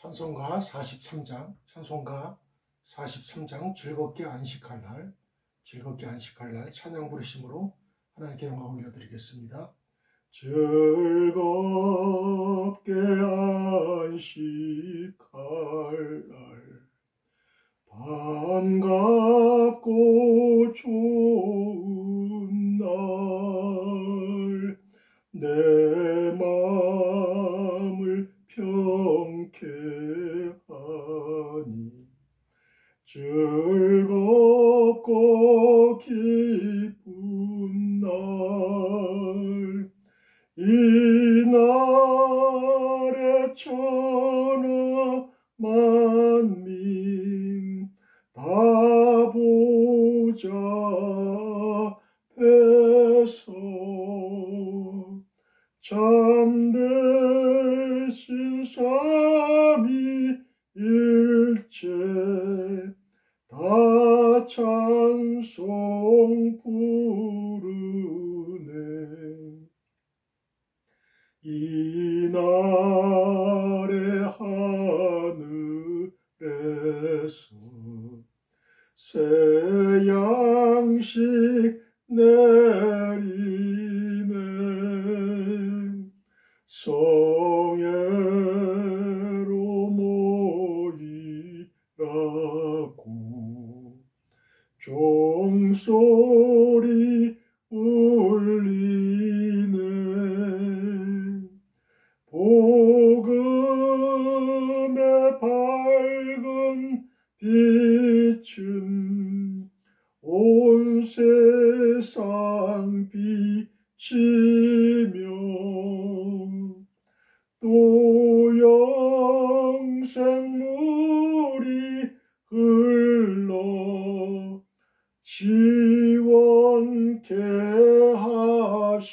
찬송가 43장 즐겁게 안식할 날 찬양 부르심으로 하나님께 영광 올려드리겠습니다. 즐겁게 안식할 날 반갑고 좋은 날 내 마음을 평케 하니 즐겁고 기쁜 날 이날에 천하 만민 다 보좌 앞에서 참되신 삼위일체 다 찬송 부르네. 이날의 하늘에서 새 양식 내리네. 성회로 모이라고 종소리 울리네. 복음의 밝은 빛은 온 세상 비치며 또 영생물이 흘러 지원케 하시네.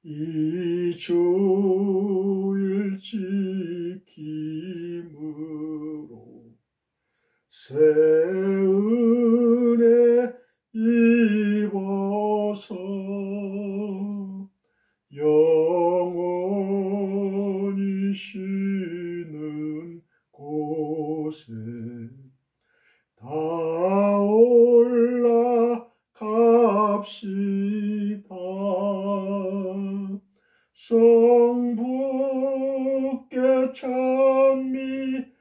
이 주일 지킴으로 새 은혜 입어서 영원히 쉬는 곳에 다 올라갑시다. 성부께 찬미하고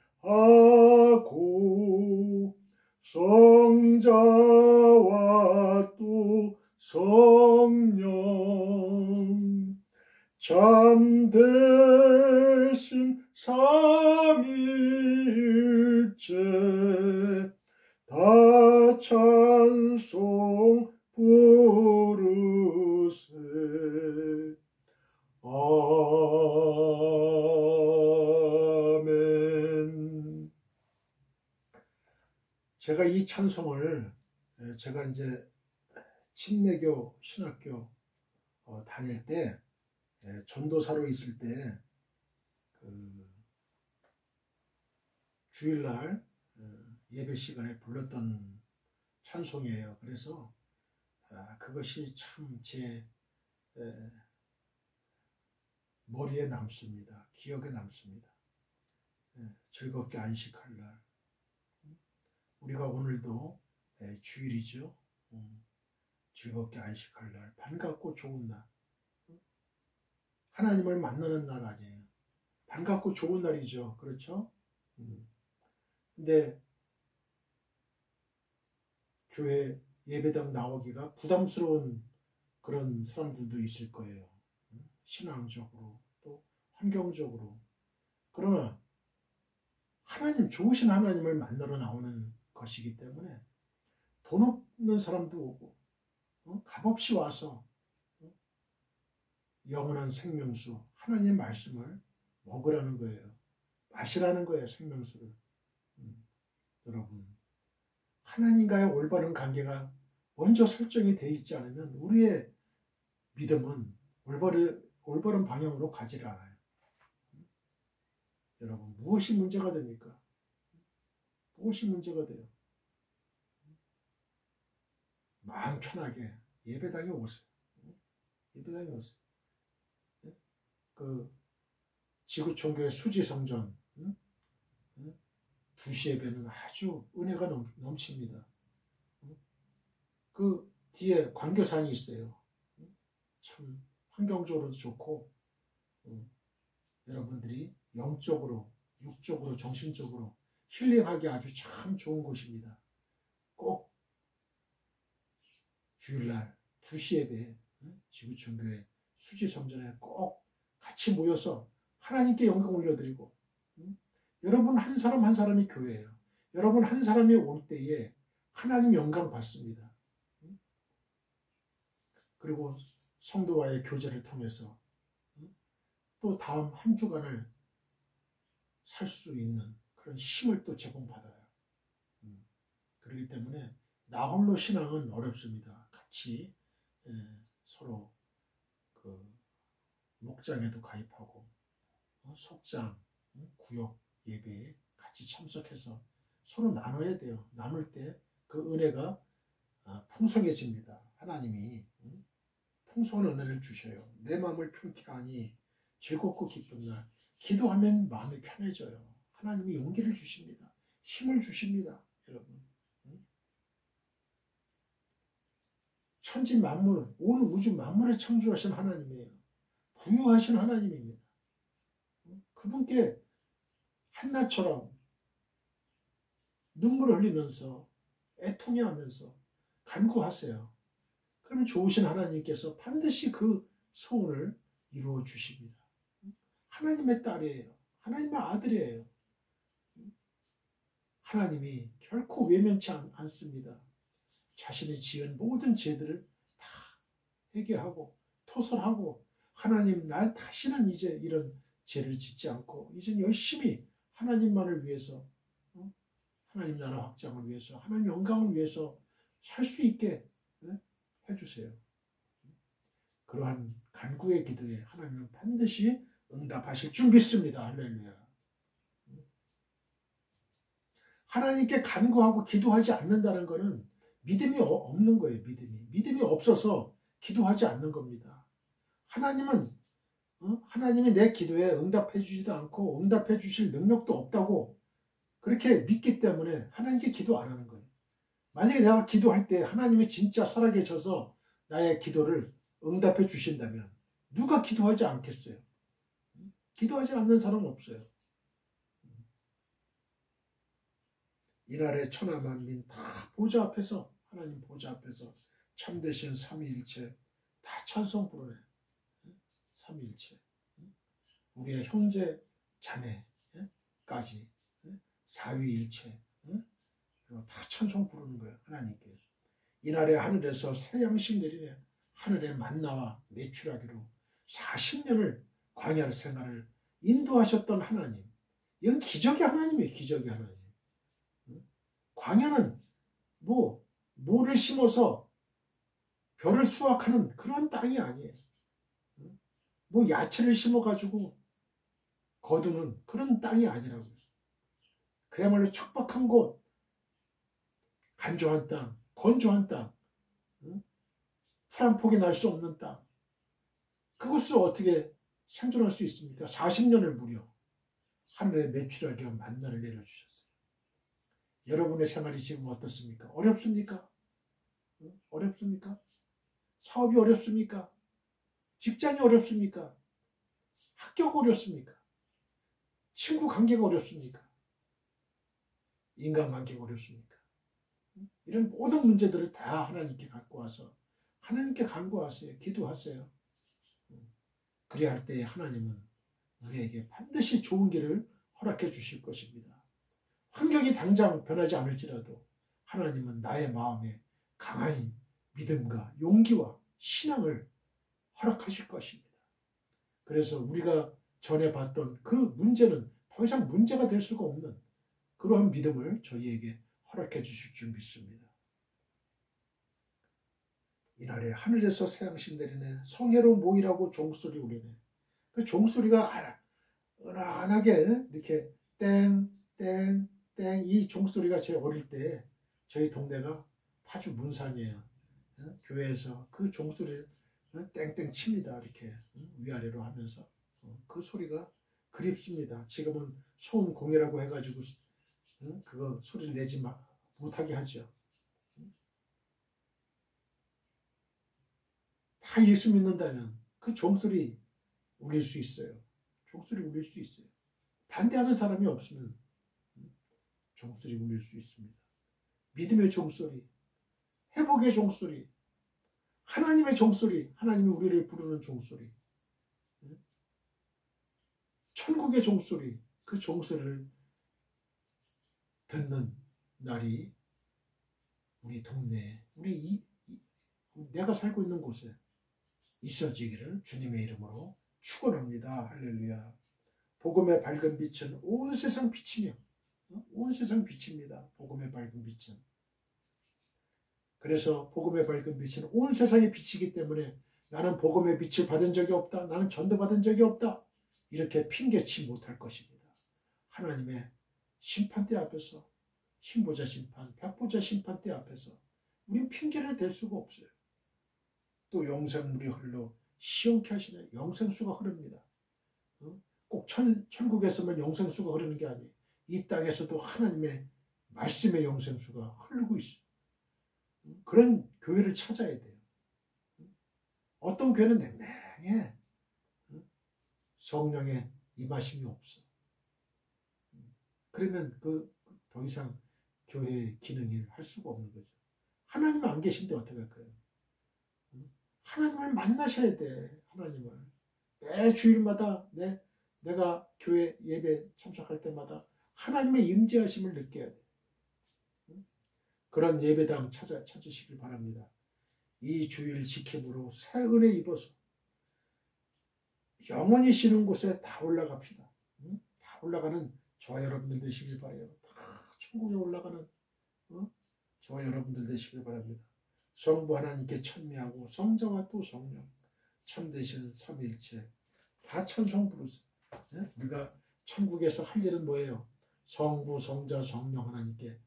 성자와 또 성령 참되신 삼위일체 다 찬송 부르세. 아멘. 제가 이 찬송을 제가 이제 침례교 신학교 다닐 때 전도사로 있을 때 주일날 예배 시간에 불렀던 찬송이에요. 그래서 그것이 참 제 머리에 남습니다. 기억에 남습니다. 즐겁게 안식할 날. 우리가 오늘도 주일이죠. 즐겁게 안식할 날, 반갑고 좋은 날. 하나님을 만나는 날 아니에요. 반갑고 좋은 날이죠. 그렇죠? 근데 교회 예배당 나오기가 부담스러운 그런 사람들도 있을 거예요. 신앙적으로 또 환경적으로. 그러나 하나님, 좋으신 하나님을 만나러 나오는 것이기 때문에 돈 없는 사람도 오고 값없이 와서 영원한 생명수 하나님의 말씀을 먹으라는 거예요. 마시라는 거예요. 생명수를. 여러분, 하나님과의 올바른 관계가 먼저 설정이 되어 있지 않으면 우리의 믿음은 올바른 방향으로 가지를 않아요. 여러분, 무엇이 문제가 됩니까? 무엇이 문제가 돼요? 마음 편하게 예배당에 오세요. 예배당에 오세요. 지구촌교회 수지성전 2시 예배는 아주 은혜가 넘칩니다. 그 뒤에 광교산이 있어요. 참 환경적으로도 좋고 여러분들이 영적으로, 육적으로, 정신적으로 힐링하기 아주 참 좋은 곳입니다. 꼭 주일날 2시 예배 지구촌교회 수지성전에 꼭 같이 모여서 하나님께 영광 올려드리고 여러분 한 사람 한 사람이 교회예요. 여러분 한 사람이 올 때에 하나님 영광 받습니다. 그리고 성도와의 교제를 통해서 또 다음 한 주간을 살 수 있는 그런 힘을 또 제공받아요. 그렇기 때문에 나 홀로 신앙은 어렵습니다. 같이 서로 그 목장에도 가입하고 속장, 구역 예배에 같이 참석해서 서로 나눠야 돼요. 나눌 때 그 은혜가 풍성해집니다. 하나님이 풍성한 은혜를 주셔요. 내 마음을 편케 하니 즐겁고 기쁜 날. 기도하면 마음이 편해져요. 하나님이 용기를 주십니다. 힘을 주십니다. 여러분. 천지 만물, 온 우주 만물을 창조하신 하나님이에요. 부유하신 하나님입니다. 그분께 한나처럼 눈물을 흘리면서 애통해하면서 간구하세요. 그러면 좋으신 하나님께서 반드시 그 소원을 이루어 주십니다. 하나님의 딸이에요. 하나님의 아들이에요. 하나님이 결코 외면치 않습니다. 자신이 지은 모든 죄들을 다 회개하고 토설하고 하나님 나 다시는 이제 이런 죄를 짓지 않고 이제 열심히 하나님만을 위해서 하나님 나라 확장을 위해서 하나님 영광을 위해서 살 수 있게 해주세요. 그러한 간구의 기도에 하나님은 반드시 응답하실 줄 믿습니다. 할렐루야. 하나님께 간구하고 기도하지 않는다는 것은 믿음이 없는 거예요. 믿음이 없어서 기도하지 않는 겁니다. 하나님이 내 기도에 응답해 주지도 않고 응답해 주실 능력도 없다고 그렇게 믿기 때문에 하나님께 기도 안 하는 거예요. 만약에 내가 기도할 때 하나님이 진짜 살아계셔서 나의 기도를 응답해 주신다면 누가 기도하지 않겠어요? 기도하지 않는 사람은 없어요. 이날에 천하 만민 다 보좌 앞에서 하나님 보좌 앞에서 참되신 삼위일체 다 찬송 부르네. 삼위일체 우리의 형제 자매까지 사위일체 다 찬송 부르는 거예요. 하나님께. 이날에 하늘에서 새 양식 내리네. 하늘의 만나와 메추라기로 40년을 광야 생활을 인도하셨던 하나님. 이건 기적의 하나님이에요. 기적의 하나님. 광야는 뭐를 심어서 벼를 수확하는 그런 땅이 아니에요. 야채를 심어가지고 거두는 그런 땅이 아니라고요. 그야말로 척박한 곳, 간조한 땅, 건조한 땅, 풀 한 폭이 날 수 없는 땅. 그것을 어떻게 생존할 수 있습니까? 40년을 무려 하늘의 메추라기와 만나를 내려주셨어요. 여러분의 생활이 지금 어떻습니까? 어렵습니까? 어렵습니까? 사업이 어렵습니까? 직장이 어렵습니까? 학교가 어렵습니까? 친구 관계가 어렵습니까? 인간관계가 어렵습니까? 이런 모든 문제들을 다 하나님께 갖고 와서 하나님께 간구하세요. 기도하세요. 그래야 할 때에 하나님은 우리에게 반드시 좋은 길을 허락해 주실 것입니다. 환경이 당장 변하지 않을지라도 하나님은 나의 마음에 강한 믿음과 용기와 신앙을 허락하실 것입니다. 그래서 우리가 전에 봤던 그 문제는 더 이상 문제가 될 수가 없는 그러한 믿음을 저희에게 허락해 주실 줄 믿습니다. 이날에 하늘에서 새 양식 내리네. 성회로 모이라고 종소리 울리네. 그 종소리가 은은하게 이렇게 땡 이 종소리가 제 어릴 때 저희 동네가 파주 문산이에요. 교회에서 그 종소리를 땡땡 칩니다. 이렇게 위아래로 하면서 그 소리가 그립습니다. 지금은 소음 공해라고 해가지고 그거 소리를 내지 못하게 하죠. 다 예수 믿는다면 그 종소리 울릴 수 있어요. 종소리 울릴 수 있어요. 반대하는 사람이 없으면 종소리 울릴 수 있습니다. 믿음의 종소리, 회복의 종소리, 하나님의 종소리, 하나님이 우리를 부르는 종소리, 천국의 종소리, 그 종소리를 듣는 날이 우리 동네에, 내가 살고 있는 곳에 있어지기를 주님의 이름으로 축원합니다. 할렐루야. 복음의 밝은 빛은 온 세상 빛이며 온 세상 빛입니다. 복음의 밝은 빛은. 그래서 복음의 밝은 빛은 온 세상에 비치기 때문에 나는 복음의 빛을 받은 적이 없다. 나는 전도받은 적이 없다. 이렇게 핑계치 못할 것입니다. 하나님의 심판대 앞에서 신보자 심판, 백보자 심판대 앞에서 우린 핑계를 댈 수가 없어요. 또 영생물이 흘러 시원케 하시네. 영생수가 흐릅니다. 꼭 천국에서만 영생수가 흐르는 게 아니에요. 이 땅에서도 하나님의 말씀의 영생수가 흐르고 있어요. 그런 교회를 찾아야 돼요. 어떤 교회는 냉랭해. 성령의 임하심이 없어. 그러면 더 이상 교회의 기능을 할 수가 없는 거죠. 하나님 안 계신데 어떻게 할까요? 하나님을 만나셔야 돼. 하나님을. 매 주일마다 내가 교회 예배 참석할 때마다 하나님의 임재하심을 느껴야 돼. 그런 예배당 찾으시길 바랍니다. 이 주일 지킴으로 새 은혜 입어서 영원히 쉬는 곳에 다 올라갑시다. 다 올라가는 저와 여러분들 되시길 바라요. 다 천국에 올라가는 저와 여러분들 되시길 바랍니다. 성부 하나님께 찬미하고 성자와 또 성령 참되신 삼위일체 다 찬송 부르세요. 우리가 천국에서 할 일은 뭐예요? 성부, 성자, 성령 하나님께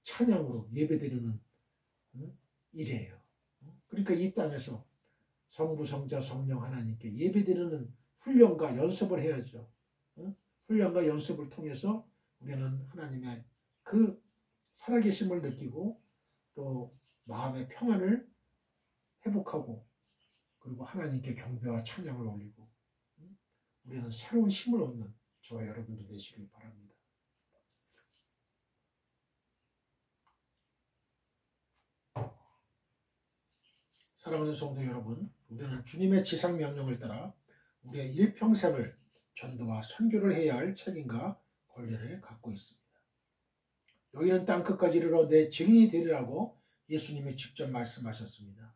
찬양으로 예배드리는 일이에요. 그러니까 이 땅에서 성부, 성자, 성령 하나님께 예배드리는 훈련과 연습을 해야죠. 훈련과 연습을 통해서 우리는 하나님의 그 살아계심을 느끼고 또 마음의 평안을 회복하고 그리고 하나님께 경배와 찬양을 올리고 우리는 새로운 힘을 얻는 저와 여러분들 되시길 바랍니다. 사랑하는 성도 여러분, 우리는 주님의 지상 명령을 따라 우리의 일평생을 전도와 선교를 해야 할 책임과 권리를 갖고 있습니다. 너희는 땅끝까지 이르러 내 증인이 되리라고 예수님이 직접 말씀하셨습니다.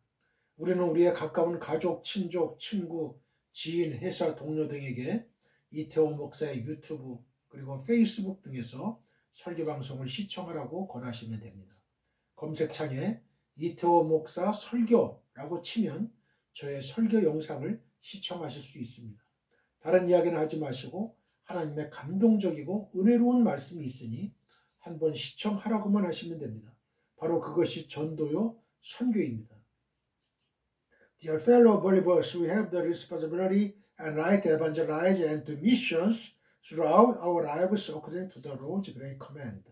우리는 우리의 가까운 가족, 친족, 친구, 지인, 회사, 동료 등에게 이태호 목사의 유튜브 그리고 페이스북 등에서 설교 방송을 시청하라고 권하시면 됩니다. 검색창에 이태호 목사 설교라고 치면 저의 설교 영상을 시청하실 수 있습니다. 다른 이야기는 하지 마시고 하나님의 감동적이고 은혜로운 말씀이 있으니 한번 시청하라고만 하시면 됩니다. 바로 그것이 전도요 선교입니다. Dear fellow believers, we have the responsibility and right to evangelize and to missions throughout our lives according to the Lord's great command.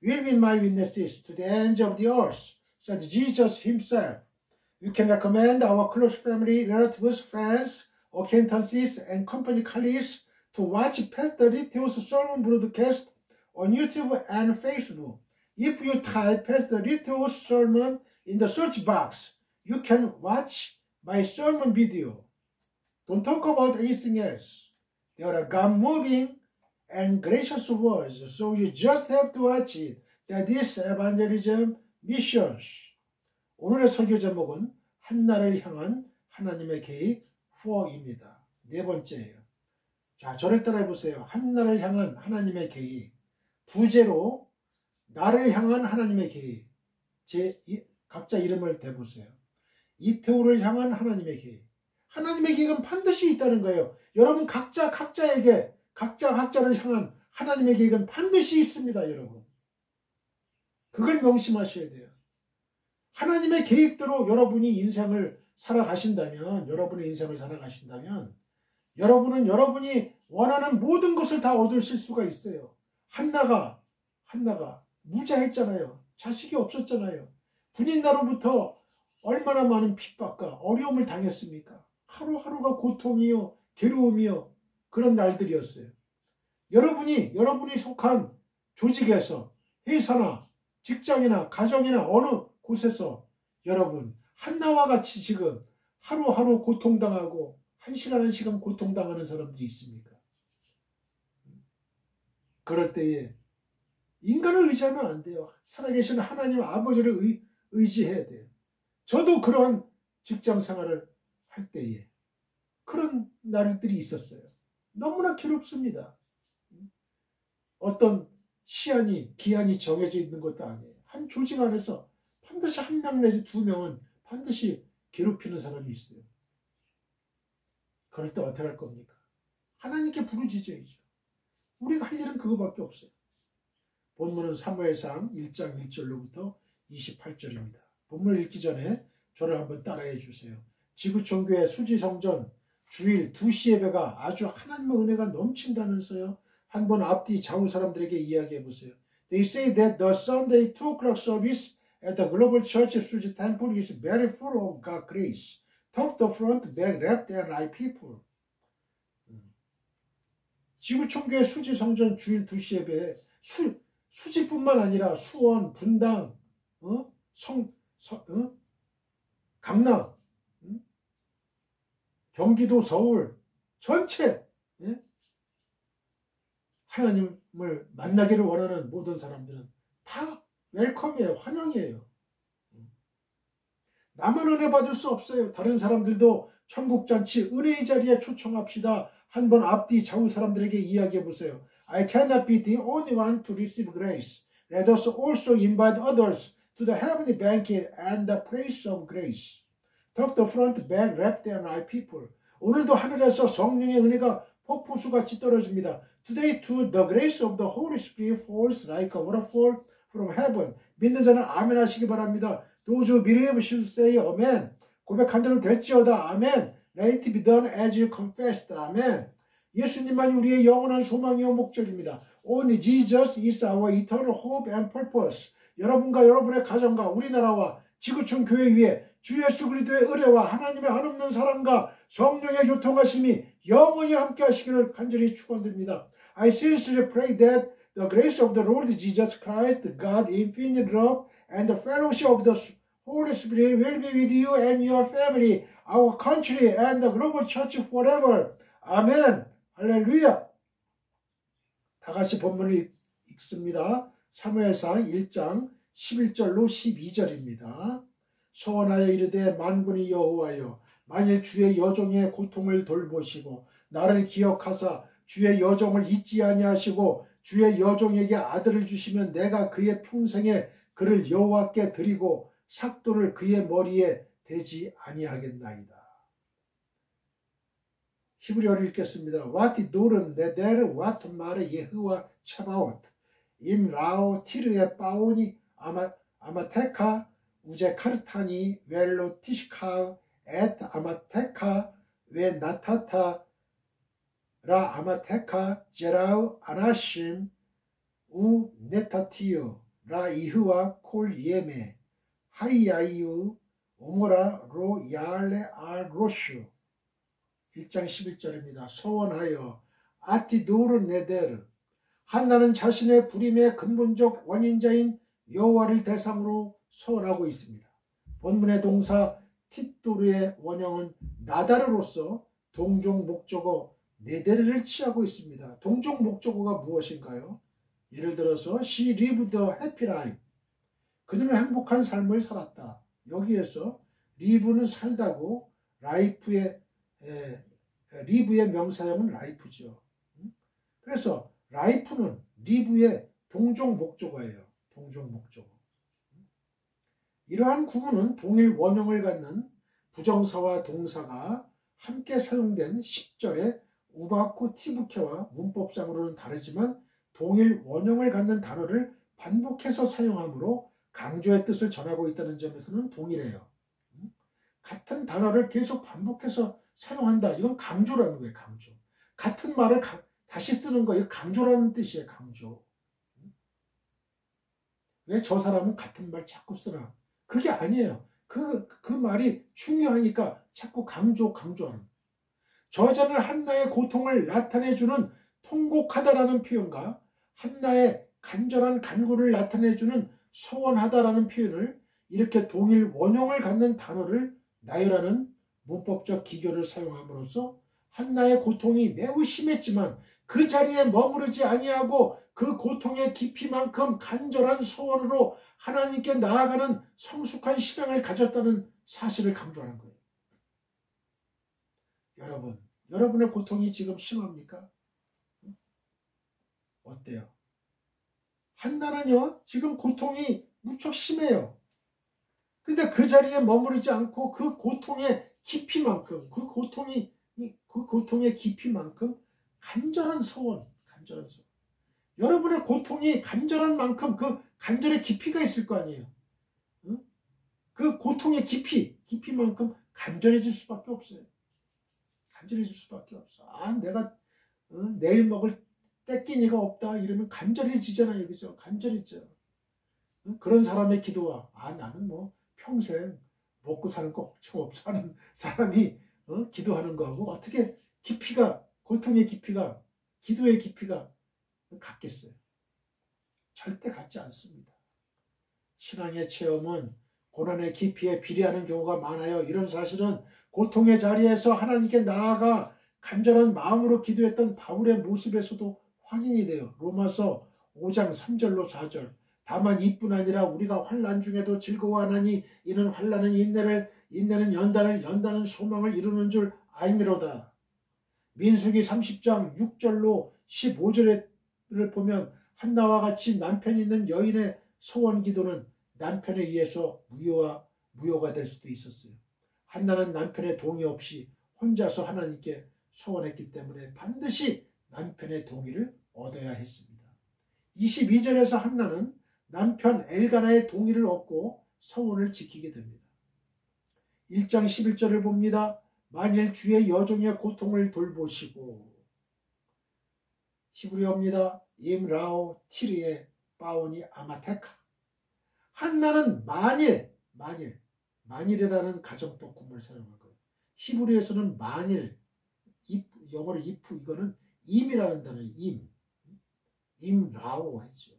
You will be my witnesses to the ends of the earth, said Jesus himself. You can recommend our close family, relatives, friends, acquaintances, and company colleagues to watch Pastor Litto's sermon broadcast on YouTube and Facebook. If you type Pastor Litto's sermon in the search box, you can watch my sermon video. Don't talk about anything else. They are God-moving and gracious words, so you just have to watch it. That is evangelism missions. 오늘의 설교 제목은 한나라를 향한 하나님의 계획 4입니다. 네 번째예요. 자, 저를 따라해 보세요. 한나라를 향한 하나님의 계획. 부제로 나를 향한 하나님의 계획. 각자 이름을 대보세요. 이태호를 향한 하나님의 계획. 하나님의 계획은 반드시 있다는 거예요. 여러분 각자에게 각자를 향한 하나님의 계획은 반드시 있습니다. 여러분. 그걸 명심하셔야 돼요. 하나님의 계획대로 여러분의 인생을 살아가신다면 여러분은 여러분이 원하는 모든 것을 다 얻으실 수가 있어요. 한나가 무자했잖아요. 자식이 없었잖아요. 분인나로부터 얼마나 많은 핍박과 어려움을 당했습니까? 하루하루가 고통이요, 괴로움이요, 그런 날들이었어요. 여러분이 속한 조직에서, 회사나 직장이나 가정이나 어느 곳에서 여러분 한나와 같이 지금 하루하루 고통당하고 한 시간 한 시간 고통당하는 사람들이 있습니까? 그럴 때에 인간을 의지하면 안 돼요. 살아계신 하나님 아버지를 의지해야 돼요. 저도 그런 직장 생활을 할 때에 그런 날들이 있었어요. 너무나 괴롭습니다. 어떤 기한이 정해져 있는 것도 아니에요. 한 조직 안에서 반드시 한 명 내지 두 명은 반드시 괴롭히는 사람이 있어요. 그럴 때 어떻게 할 겁니까? 하나님께 부르짖어야죠. 우리가 할 일은 그거밖에 없어요. 본문은 사무엘상 1장 1절로부터 28절입니다. 본문을 읽기 전에 저를 한번 따라해 주세요. 지구촌교회 수지성전 주일 2시 예배가 아주 하나님의 은혜가 넘친다면서요. 한번 앞뒤 좌우 사람들에게 이야기해 보세요. They say that the Sunday 2 o'clock service at the Global Church Suji Temple is very full of God's grace. Top the front, back, left, and right people. 지구촌교회 수지성전 주일 2시 예배에 수지뿐만 아니라 수원, 분당, 강남, 경기도, 서울 전체 하나님을 만나기를 원하는 모든 사람들은 다 웰컴이에요. 환영이에요. 나만 은혜 받을 수 없어요. 다른 사람들도 천국잔치 은혜의 자리에 초청합시다. 한번 앞뒤 좌우 사람들에게 이야기해 보세요. I cannot be the only one to receive grace. Let us also invite others to the heavenly banquet and the place of grace. Top the front, back, left, and right people. 오늘도 하늘에서 성령의 은혜가 폭포수같이 떨어집니다. Today too, the grace of the Holy Spirit falls like a waterfall from heaven. 믿는 자는 아멘 하시기 바랍니다. Those who believe should say amen. 고백한 대로 될지어다. 아멘. Let it be done as you confessed. 아멘. 예수님만이 우리의 영원한 소망이요 목적입니다. Only Jesus is our eternal hope and purpose. 여러분과 여러분의 가정과 우리나라와 지구촌 교회 위에 주 예수 그리스도의 은혜와 하나님의 한없는 사랑과 성령의 교통하심이 영원히 함께 하시기를 간절히 축원드립니다. I sincerely pray that the grace of the Lord Jesus Christ, God's infinite love, and the fellowship of the Holy Spirit will be with you and your family, our country, and the global church forever. 아멘. 할렐루야. 다 같이 본문을 읽습니다. 사무엘상 1장 11절로 12절입니다. 소원하여 이르되 만군의 여호와여 만일 주의 여종의 고통을 돌보시고 나를 기억하사 주의 여종을 잊지 아니하시고 주의 여종에게 아들을 주시면 내가 그의 평생에 그를 여호와께 드리고 삭도를 그의 머리에 대지 아니하겠나이다. 히브리어를 읽겠습니다. 와티 도른 네데르 와트 마르 예흐와 차바옷 임 라오 티르에 빠오니 아마테카 우제 카르타니 웰로 티시카 엣 아마테카 웨 나타타 라 아마테카 제라우 아나심 우 네타티유 라 이흐와 콜 예메 하이야이유 오모라 로 야알레 알 로슈 1장 11절입니다. 소원하여 아티도르 네데르 한나는 자신의 불임의 근본적 원인자인 여호와를 대상으로 소원하고 있습니다. 본문의 동사 티도르의 원형은 나다르로서 동종 목적어 네데르를 취하고 있습니다. 동종 목적어가 무엇인가요? 예를 들어서 She lived a happy life. 그들은 행복한 삶을 살았다. 여기에서 live는 살다고 리브의 명사형은 라이프죠. 그래서 라이프는 리브의 동종 목적어예요. 동종 목적어. 이러한 구문은 동일 원형을 갖는 부정사와 동사가 함께 사용된 10절의 우바쿠 티부케와 문법상으로는 다르지만 동일 원형을 갖는 단어를 반복해서 사용하므로 강조의 뜻을 전하고 있다는 점에서는 동일해요. 같은 단어를 계속 반복해서 사용한다. 이건 강조라는 거예요. 강조. 같은 말을 다시 쓰는 거예요. 강조라는 뜻이에요. 강조. 왜 저 사람은 같은 말 자꾸 쓰나? 그게 아니에요. 그 말이 중요하니까 자꾸 강조하는. 저자는 한나의 고통을 나타내주는 통곡하다라는 표현과 한나의 간절한 간구를 나타내주는 서원하다라는 표현을 이렇게 동일 원형을 갖는 단어를 나열하는 문법적 기교를 사용함으로써 한나의 고통이 매우 심했지만 그 자리에 머무르지 아니하고 그 고통의 깊이만큼 간절한 소원으로 하나님께 나아가는 성숙한 신앙을 가졌다는 사실을 강조하는 거예요. 여러분의 고통이 지금 심합니까? 어때요? 한나는요, 지금 고통이 무척 심해요. 근데 그 자리에 머무르지 않고 그 고통의 깊이만큼, 그 고통의 깊이만큼 간절한 소원. 여러분의 고통이 간절한 만큼 그 간절의 깊이가 있을 거 아니에요. 응? 그 고통의 깊이만큼 간절해질 수밖에 없어요. 내가 내일 먹을 떼끼니가 없다 이러면 간절해지잖아요. 그죠? 간절해져. 그런 사람의 기도와 나는 뭐 평생 먹고 사는 거 엄청 없어 하는 사람이 기도하는 거하고 어떻게 고통의 깊이가, 기도의 깊이가 같겠어요? 절대 같지 않습니다. 신앙의 체험은 고난의 깊이에 비례하는 경우가 많아요. 이런 사실은 고통의 자리에서 하나님께 나아가 간절한 마음으로 기도했던 바울의 모습에서도 확인이 돼요. 로마서 5장 3절로 4절. 다만 이뿐 아니라 우리가 환난 중에도 즐거워하나니 이는 환난은 인내는 연단은 소망을 이루는 줄 알미로다. 민수기 30장 6절로 15절을 보면 한나와 같이 남편이 있는 여인의 소원 기도는 남편에 의해서 무효가 될 수도 있었어요. 한나는 남편의 동의 없이 혼자서 하나님께 소원했기 때문에 반드시 남편의 동의를 얻어야 했습니다. 22절에서 한나는 남편 엘가나의 동의를 얻고 서원을 지키게 됩니다. 1장 11절을 봅니다. 만일 주의 여종의 고통을 돌보시고, 히브리어입니다. 임라오 티리에 바오니 아마테카. 한나는 만일이라는 가정법 구문을 사용한 거예요. 히브리에서는 만일, 영어로 if, 이거는 임이라는 단어예요. 임라오 했죠.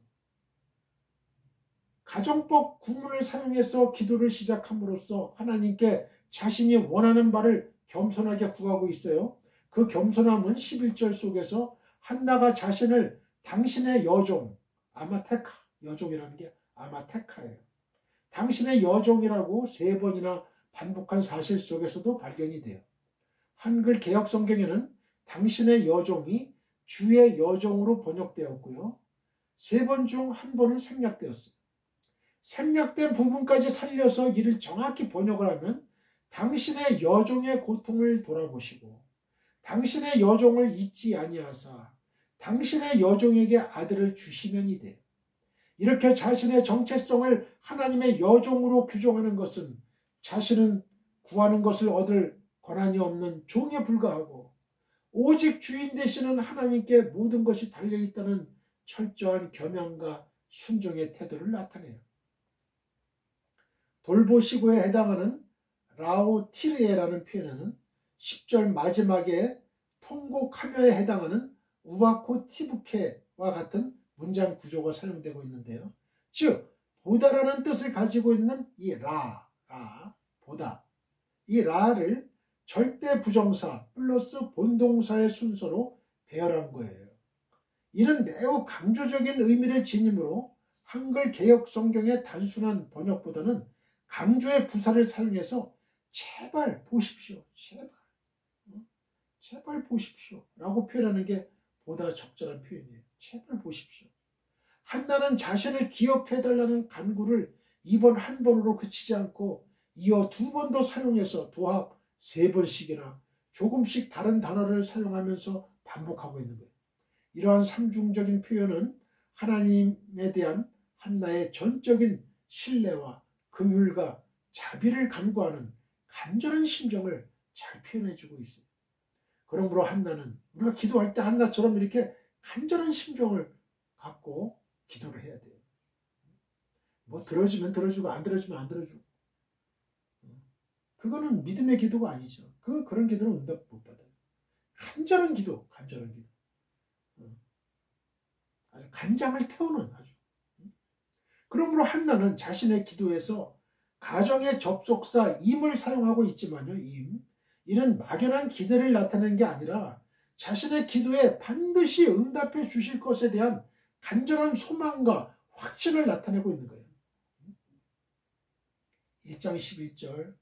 가정법 구문을 사용해서 기도를 시작함으로써 하나님께 자신이 원하는 바를 겸손하게 구하고 있어요. 그 겸손함은 11절 속에서 한나가 자신을 당신의 여종, 아마테카, 여종이라는 게 아마테카예요. 당신의 여종이라고 3번이나 반복한 사실 속에서도 발견이 돼요. 한글 개역 성경에는 당신의 여종이 주의 여종으로 번역되었고요. 3번 중 1번은 생략되었어요. 생략된 부분까지 살려서 이를 정확히 번역을 하면 당신의 여종의 고통을 돌아보시고 당신의 여종을 잊지 아니하사 당신의 여종에게 아들을 주시면이 돼. 이렇게 자신의 정체성을 하나님의 여종으로 규정하는 것은 자신은 구하는 것을 얻을 권한이 없는 종에 불과하고 오직 주인 되시는 하나님께 모든 것이 달려있다는 철저한 겸양과 순종의 태도를 나타내요. 돌보시고에 해당하는 라오티르에라는 표현에는 10절 마지막에 통곡하며에 해당하는 우바코티부케와 같은 문장 구조가 사용되고 있는데요. 즉 보다라는 뜻을 가지고 있는 이 보다, 이 라를 절대 부정사 플러스 본동사의 순서로 배열한 거예요. 이는 매우 강조적인 의미를 지니므로 한글 개역 성경의 단순한 번역보다는 강조의 부사를 사용해서 제발 보십시오, 제발 보십시오 라고 표현하는 게 보다 적절한 표현이에요. 제발 보십시오. 한나는 자신을 기억해달라는 간구를 이번 한 번으로 그치지 않고 이어 2번도 사용해서 도합 3번씩이나 조금씩 다른 단어를 사용하면서 반복하고 있는 거예요. 이러한 삼중적인 표현은 하나님에 대한 한나의 전적인 신뢰와 긍휼과 자비를 간구하는 간절한 심정을 잘 표현해주고 있습니다. 그러므로 한나는 우리가 기도할 때 한나처럼 이렇게 간절한 심정을 갖고 기도를 해야 돼요. 뭐 들어주면 들어주고 안 들어주면 안 들어주고 그거는 믿음의 기도가 아니죠. 그런 기도는 응답 못 받아요. 간절한 기도, 간절한 기도. 아주 간장을 태우는 아주. 그러므로 한나는 자신의 기도에서 가정의 접속사 임을 사용하고 있지만요. 이는 막연한 기대를 나타내는 게 아니라 자신의 기도에 반드시 응답해 주실 것에 대한 간절한 소망과 확신을 나타내고 있는 거예요. 1장 11절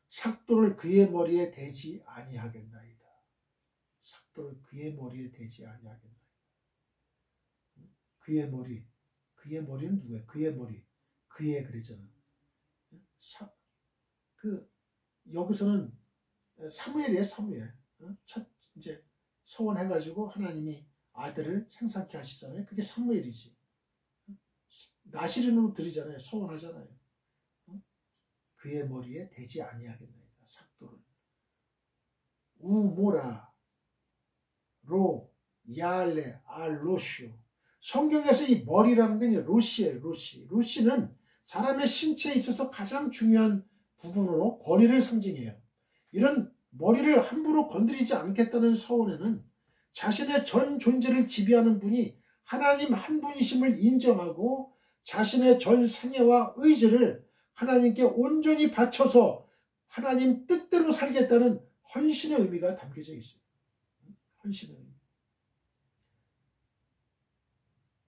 삭도를 그의 머리에 대지 아니하겠나이다. 삭도를 그의 머리에 대지 아니하겠나이다. 그의 머리는 누구예요? 그의 머리, 그의 그랬잖아. 여기서는 사무엘이에요, 사무엘. 첫 이제 소원해가지고 하나님이 아들을 생산케 하시잖아요. 그게 사무엘이지. 나시린으로 드리잖아요. 소원하잖아요. 그의 머리에 대지 아니하겠나이다. 삭도를. 우모라 로 야알레 알로쇼. 성경에서 이 머리라는 게 로시예요. 로시는 사람의 신체에 있어서 가장 중요한 부분으로 권위를 상징해요. 이런 머리를 함부로 건드리지 않겠다는 서원에는 자신의 전 존재를 지배하는 분이 하나님 한 분이심을 인정하고 자신의 전 생애와 의지를 하나님께 온전히 바쳐서 하나님 뜻대로 살겠다는 헌신의 의미가 담겨져 있어요. 헌신의 의미.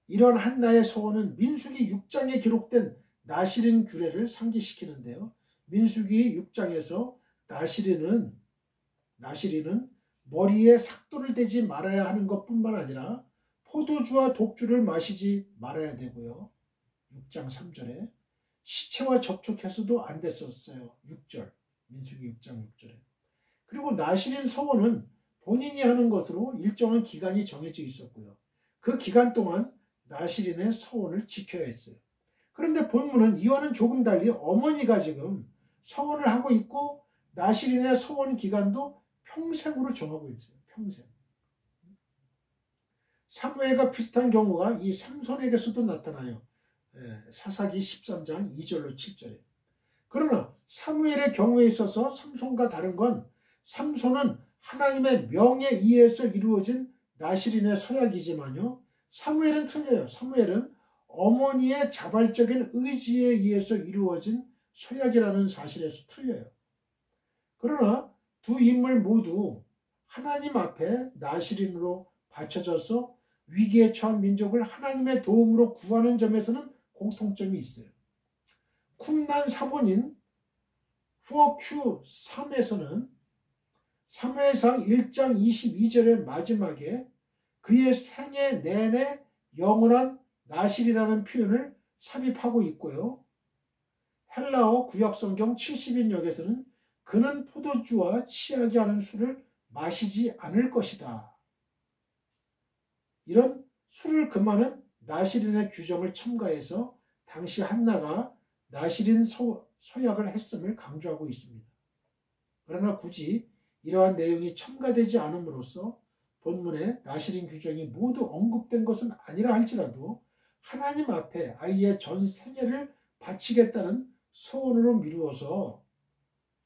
이런 한나의 소원은 민수기 6장에 기록된 나시린 규례를 상기시키는데요. 민수기 6장에서 나시린은 머리에 삭도를 대지 말아야 하는 것뿐만 아니라 포도주와 독주를 마시지 말아야 되고요. 6장 3절에 시체와 접촉해서도 안 됐었어요. 6절 민수기 6장 6절에. 그리고 나시린 서원은 본인이 하는 것으로 일정한 기간이 정해져 있었고요. 그 기간 동안 나시린의 서원을 지켜야 했어요. 그런데 본문은 이와는 조금 달리 어머니가 지금 서원을 하고 있고 나시린의 서원 기간도 평생으로 정하고 있어요. 평생. 사무엘과 비슷한 경우가 이 삼손에게서도 나타나요. 사사기 13장 2절로 7절에. 그러나 사무엘의 경우에 있어서 삼손과 다른 건 삼손은 하나님의 명에 의해서 이루어진 나시린의 서약이지만요. 사무엘은 틀려요. 사무엘은 어머니의 자발적인 의지에 의해서 이루어진 서약이라는 사실에서 틀려요. 그러나 두 인물 모두 하나님 앞에 나시린으로 바쳐져서 위기에 처한 민족을 하나님의 도움으로 구하는 점에서는 공통점이 있어요. 쿰난 사본인 4Q3에서는 사무엘상 1장 22절의 마지막에 그의 생애 내내 영원한 나실이라는 표현을 삽입하고 있고요. 헬라어 구약성경 70인역에서는 그는 포도주와 취하게 하는 술을 마시지 않을 것이다. 이런 술을 금하는 나시린의 규정을 첨가해서 당시 한나가 나시린 서약을 했음을 강조하고 있습니다. 그러나 굳이 이러한 내용이 첨가되지 않음으로써 본문에 나시린 규정이 모두 언급된 것은 아니라 할지라도 하나님 앞에 아이의 전 생애를 바치겠다는 소원으로 미루어서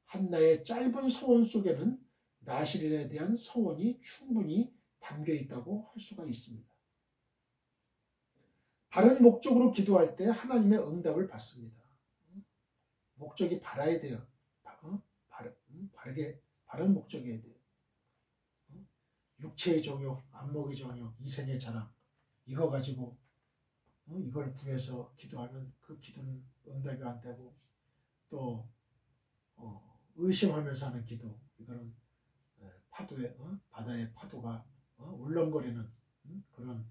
한나의 짧은 소원 속에는 나시린에 대한 소원이 충분히 담겨 있다고 할 수가 있습니다. 바른 목적으로 기도할 때 하나님의 응답을 받습니다. 목적이 바라야 돼요. 바른 목적이어야 돼요. 육체의 정욕, 안목의 정욕, 이생의 자랑 이거 가지고 이걸 구해서 기도하면 그 기도는 응답이 안 되고 또 의심하면서 하는 기도 이거는 파도에 바다의 파도가 울렁거리는 그런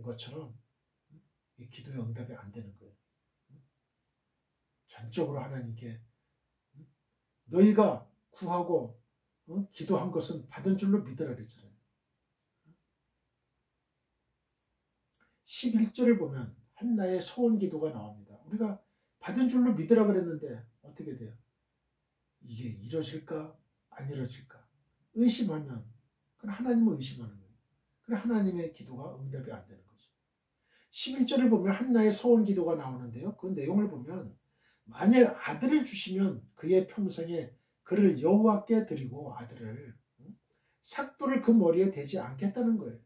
것처럼 이 기도의 응답이 안 되는 거예요. 전적으로 하나님께 너희가 구하고 기도한 것은 받은 줄로 믿으라 그랬잖아요. 11절을 보면 한나의 소원 기도가 나옵니다. 우리가 받은 줄로 믿으라 그랬는데 어떻게 돼요? 이게 이루어질까? 안 이루어질까? 의심하면 그건 하나님을 의심하는 거예요. 그래 하나님의 기도가 응답이 안 되는 거죠. 11절을 보면 한나의 서원 기도가 나오는데요. 그 내용을 보면 만일 아들을 주시면 그의 평생에 그를 여호와께 드리고 아들을 삭도를 그 머리에 대지 않겠다는 거예요.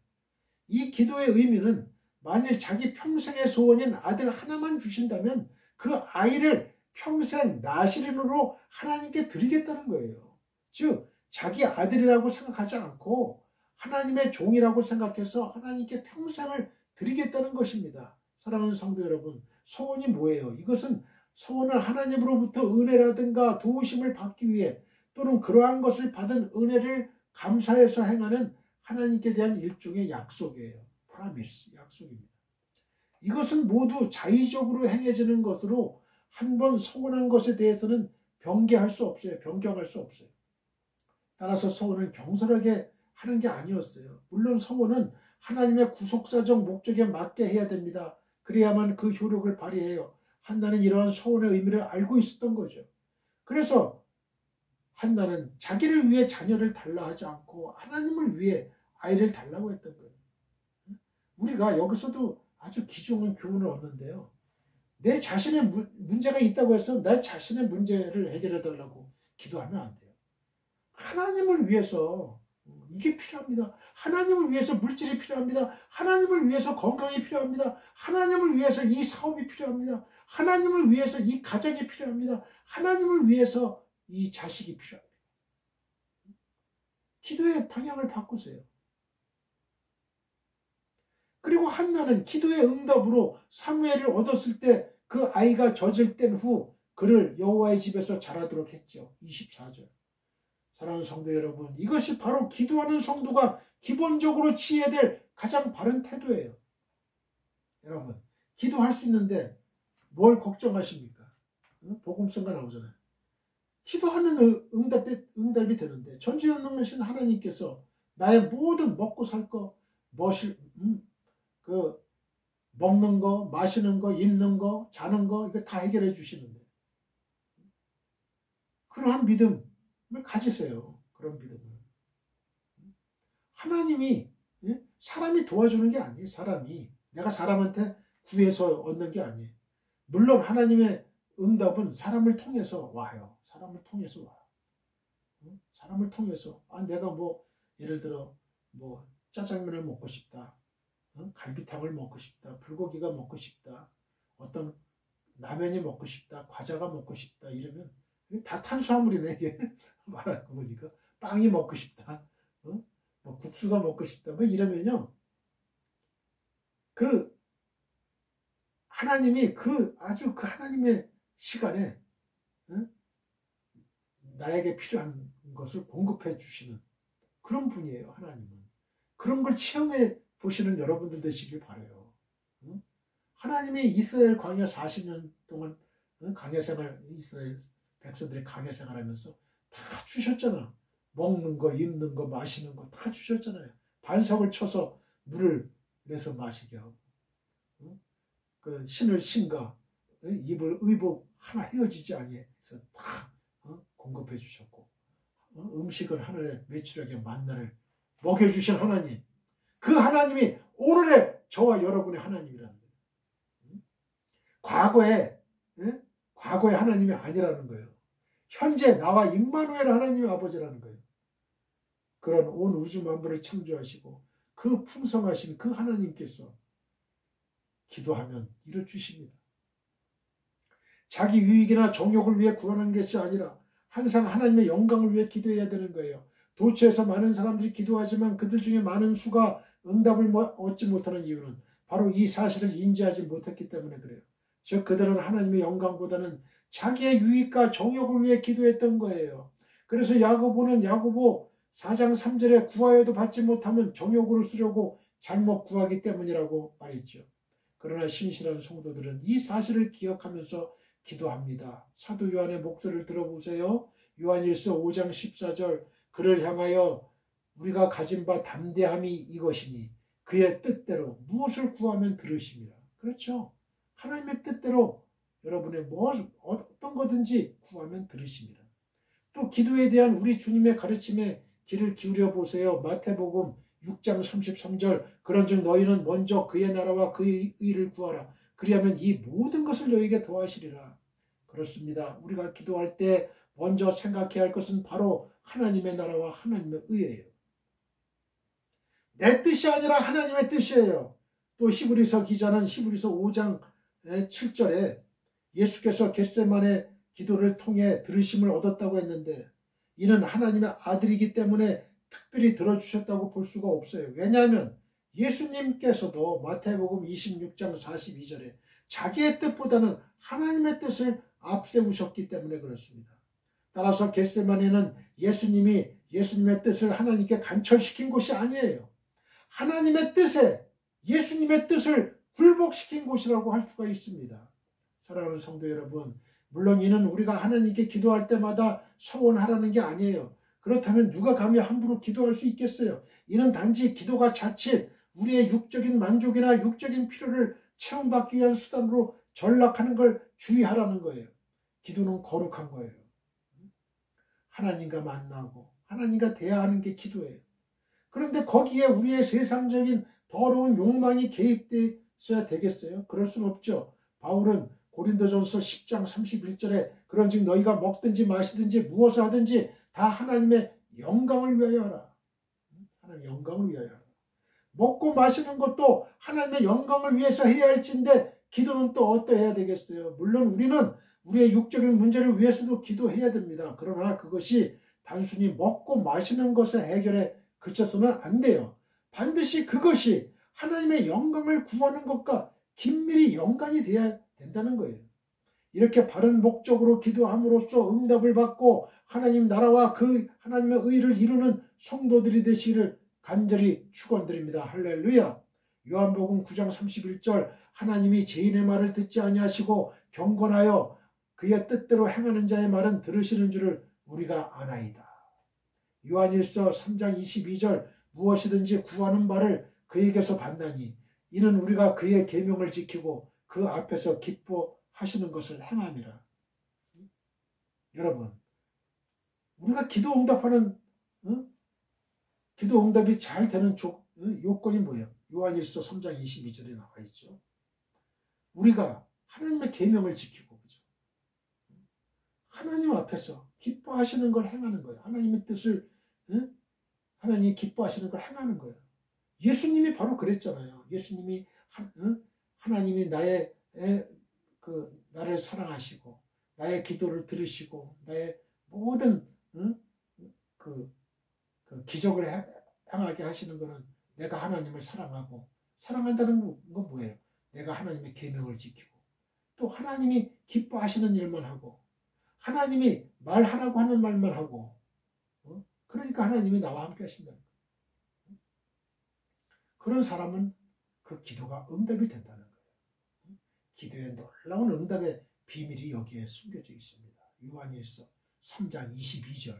이 기도의 의미는 만일 자기 평생의 소원인 아들 하나만 주신다면 그 아이를 평생 나시린으로 하나님께 드리겠다는 거예요. 즉 자기 아들이라고 생각하지 않고 하나님의 종이라고 생각해서 하나님께 평생을 드리겠다는 것입니다. 사랑하는 성도 여러분, 소원이 뭐예요? 이것은 소원을 하나님으로부터 은혜라든가 도우심을 받기 위해 또는 그러한 것을 받은 은혜를 감사해서 행하는 하나님께 대한 일종의 약속이에요. 프라미스, 약속입니다. 이것은 모두 자의적으로 행해지는 것으로 한번 소원한 것에 대해서는 변개할 수 없어요. 변경할 수 없어요. 따라서 소원은 경솔하게 하는 게 아니었어요. 물론 소원은 하나님의 구속사적 목적에 맞게 해야 됩니다. 그래야만 그 효력을 발휘해요. 한나는 이러한 소원의 의미를 알고 있었던 거죠. 그래서 한나는 자기를 위해 자녀를 달라 하지 않고 하나님을 위해 아이를 달라고 했던 거예요. 우리가 여기서도 아주 귀중한 교훈을 얻는데요. 내 자신의 문제가 있다고 해서 내 자신의 문제를 해결해 달라고 기도하면 안 돼요. 하나님을 위해서 이게 필요합니다. 하나님을 위해서 물질이 필요합니다. 하나님을 위해서 건강이 필요합니다. 하나님을 위해서 이 사업이 필요합니다. 하나님을 위해서 이 가정이 필요합니다. 하나님을 위해서 이 자식이 필요합니다. 기도의 방향을 바꾸세요. 그리고 한나는 기도의 응답으로 사무엘을 얻었을 때 그 아이가 젖을 뗀 후 그를 여호와의 집에서 자라도록 했죠. 24절. 사랑하는 성도 여러분, 이것이 바로 기도하는 성도가 기본적으로 취해야 될 가장 바른 태도예요. 여러분, 기도할 수 있는데 뭘 걱정하십니까? 복음성가 나오잖아요. 기도하면 응답이 되는데 전지전능하신 하나님께서 나의 모든 먹고 살 거, 먹는 거, 마시는 거, 입는 거, 자는 거 이거 다 해결해 주시는데 그러한 믿음을 가지세요. 그런 믿음을. 하나님이 사람이 도와주는 게 아니에요. 사람이 내가 사람한테 구해서 얻는 게 아니에요. 물론 하나님의 응답은 사람을 통해서 와요. 사람을 통해서 와요. 사람을 통해서 내가 예를 들어 짜장면을 먹고 싶다. 갈비탕을 먹고 싶다. 불고기가 먹고 싶다. 어떤 라면이 먹고 싶다. 과자가 먹고 싶다. 이러면 다 탄수화물이네. 이게 말하고 보니까 빵이 먹고 싶다. 국수가 먹고 싶다. 이러면요. 하나님이 아주 하나님의 시간에 나에게 필요한 것을 공급해 주시는 그런 분이에요. 하나님은. 그런 걸 체험해 보시는 여러분들 되시길 바라요. 하나님이 이스라엘 광야 40년 동안 광야 생활, 이스라엘 백성들이 광야 생활하면서 다 주셨잖아. 먹는 거, 입는 거, 마시는 거 다 주셨잖아요. 반석을 쳐서 물을 내서 마시게 하고 신을 신과 입을 의복 하나 헤어지지 아니해서 다 공급해 주셨고 음식을 하늘에 매출하게 만나를 먹여주신 하나님, 그 하나님이 오늘의 저와 여러분의 하나님이라는 거예요. 과거의 하나님이 아니라는 거예요. 현재 나와 임마누엘 하나님의 아버지라는 거예요. 그런 온 우주 만물을 창조하시고 그 풍성하신 그 하나님께서 기도하면 이를 주십니다. 자기 유익이나 정욕을 위해 구하는 것이 아니라 항상 하나님의 영광을 위해 기도해야 되는 거예요. 도처에서 많은 사람들이 기도하지만 그들 중에 많은 수가 응답을 얻지 못하는 이유는 바로 이 사실을 인지하지 못했기 때문에 그래요. 즉 그들은 하나님의 영광보다는 자기의 유익과 정욕을 위해 기도했던 거예요. 그래서 야고보는 야고보 4장 3절에 구하여도 받지 못하면 정욕으로 쓰려고 잘못 구하기 때문이라고 말했죠. 그러나 신실한 성도들은 이 사실을 기억하면서 기도합니다. 사도 요한의 목소리를 들어보세요. 요한일서 5장 14절 그를 향하여 우리가 가진 바 담대함이 이것이니 그의 뜻대로 무엇을 구하면 들으심이라. 그렇죠. 하나님의 뜻대로 여러분의 어떤 거든지 구하면 들으심이라. 또 기도에 대한 우리 주님의 가르침에 귀를 기울여 보세요. 마태복음 6장 33절 그런즉 너희는 먼저 그의 나라와 그의 의를 구하라. 그리하면 이 모든 것을 너희에게 더하시리라. 그렇습니다. 우리가 기도할 때 먼저 생각해야 할 것은 바로 하나님의 나라와 하나님의 의예요. 내 뜻이 아니라 하나님의 뜻이에요. 또 히브리서 기자는 히브리서 5장 7절에 예수께서 겟세마네 기도를 통해 들으심을 얻었다고 했는데 이는 하나님의 아들이기 때문에 특별히 들어주셨다고 볼 수가 없어요. 왜냐하면 예수님께서도 마태복음 26장 42절에 자기의 뜻보다는 하나님의 뜻을 앞세우셨기 때문에 그렇습니다. 따라서 겟세마네는 예수님의 뜻을 하나님께 간철시킨 곳이 아니에요. 하나님의 뜻에 예수님의 뜻을 굴복시킨 곳이라고 할 수가 있습니다. 사랑하는 성도 여러분, 물론 이는 우리가 하나님께 기도할 때마다 서원하라는 게 아니에요. 그렇다면 누가 감히 함부로 기도할 수 있겠어요? 이는 단지 기도가 자칫 우리의 육적인 만족이나 육적인 필요를 채움받기 위한 수단으로 전락하는 걸 주의하라는 거예요. 기도는 거룩한 거예요. 하나님과 만나고 하나님과 대화하는 게 기도예요. 그런데 거기에 우리의 세상적인 더러운 욕망이 개입되어야 되겠어요? 그럴 수는 없죠. 바울은 고린도전서 10장 31절에 그런즉 너희가 먹든지 마시든지 무엇을 하든지 다 하나님의 영광을 위하여 하라. 하나님의 영광을 위하여 하라. 먹고 마시는 것도 하나님의 영광을 위해서 해야 할진데 기도는 또 어떠해야 되겠어요? 물론 우리는 우리의 육적인 문제를 위해서도 기도해야 됩니다. 그러나 그것이 단순히 먹고 마시는 것의 해결에 그쳐서는 안 돼요. 반드시 그것이 하나님의 영광을 구하는 것과 긴밀히 연관이 돼야 된다는 거예요. 이렇게 바른 목적으로 기도함으로써 응답을 받고 하나님 나라와 그 하나님의 의를 이루는 성도들이 되시기를 간절히 축원드립니다. 할렐루야. 요한복음 9장 31절 하나님이 죄인의 말을 듣지 아니하시고 경건하여 그의 뜻대로 행하는 자의 말은 들으시는 줄을 우리가 아나이다. 요한일서 3장 22절 무엇이든지 구하는 바를 그에게서 받나니 이는 우리가 그의 계명을 지키고 그 앞에서 기뻐하시는 것을 행함이라. 여러분, 우리가 기도 응답하는 기도 응답이 잘 되는 요건이 뭐예요? 요한일서 3장 22절에 나와 있죠. 우리가 하나님의 계명을 지키고 그죠? 하나님 앞에서 기뻐하시는 걸 행하는 거예요. 하나님의 뜻을 하나님이 기뻐하시는 걸 행하는 거예요. 예수님이 바로 그랬잖아요. 예수님이 하나님이 나를 사랑하시고 나의 기도를 들으시고 나의 모든 그 기적을 행하게 하시는 것은 내가 하나님을 사랑하고 사랑한다는 건 뭐예요? 내가 하나님의 계명을 지키고 또 하나님이 기뻐하시는 일만 하고 하나님이 말하라고 하는 말만 하고 그러니까 하나님이 나와 함께 하신다는 거예요. 그런 사람은 그 기도가 응답이 된다는 거예요. 기도의 놀라운 응답의 비밀이 여기에 숨겨져 있습니다. 요한일서 3장 22절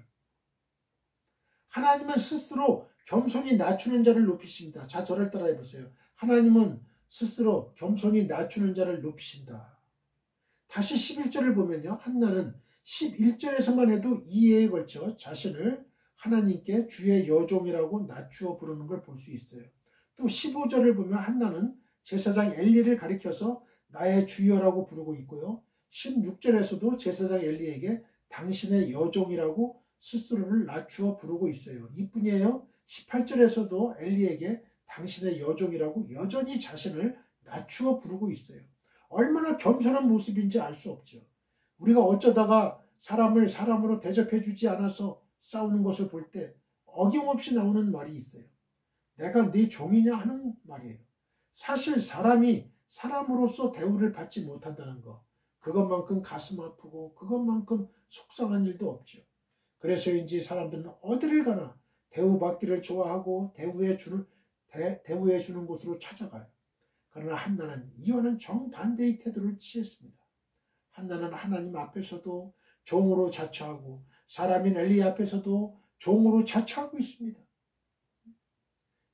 하나님은 스스로 겸손히 낮추는 자를 높이신다. 자, 저를 따라해 보세요. 하나님은 스스로 겸손히 낮추는 자를 높이신다. 다시 11절을 보면요. 한나는 11절에서만 해도 이해에 걸쳐 자신을 하나님께 주의 여종이라고 낮추어 부르는 걸 볼 수 있어요. 또 15절을 보면 한나는 제사장 엘리를 가리켜서 나의 주여라고 부르고 있고요. 16절에서도 제사장 엘리에게 당신의 여종이라고 스스로를 낮추어 부르고 있어요. 이뿐이에요. 18절에서도 엘리에게 당신의 여종이라고 여전히 자신을 낮추어 부르고 있어요. 얼마나 겸손한 모습인지 알 수 없죠. 우리가 어쩌다가 사람을 사람으로 대접해 주지 않아서 싸우는 것을 볼 때 어김없이 나오는 말이 있어요. 내가 네 종이냐 하는 말이에요. 사실 사람이 사람으로서 대우를 받지 못한다는 거, 그것만큼 가슴 아프고 그것만큼 속상한 일도 없죠. 그래서인지 사람들은 어디를 가나 대우받기를 좋아하고 대우해 주는 곳으로 찾아가요. 그러나 한나는 이와는 정반대의 태도를 취했습니다. 한나는 하나님 앞에서도 종으로 자처하고 사람인 엘리 앞에서도 종으로 자처하고 있습니다.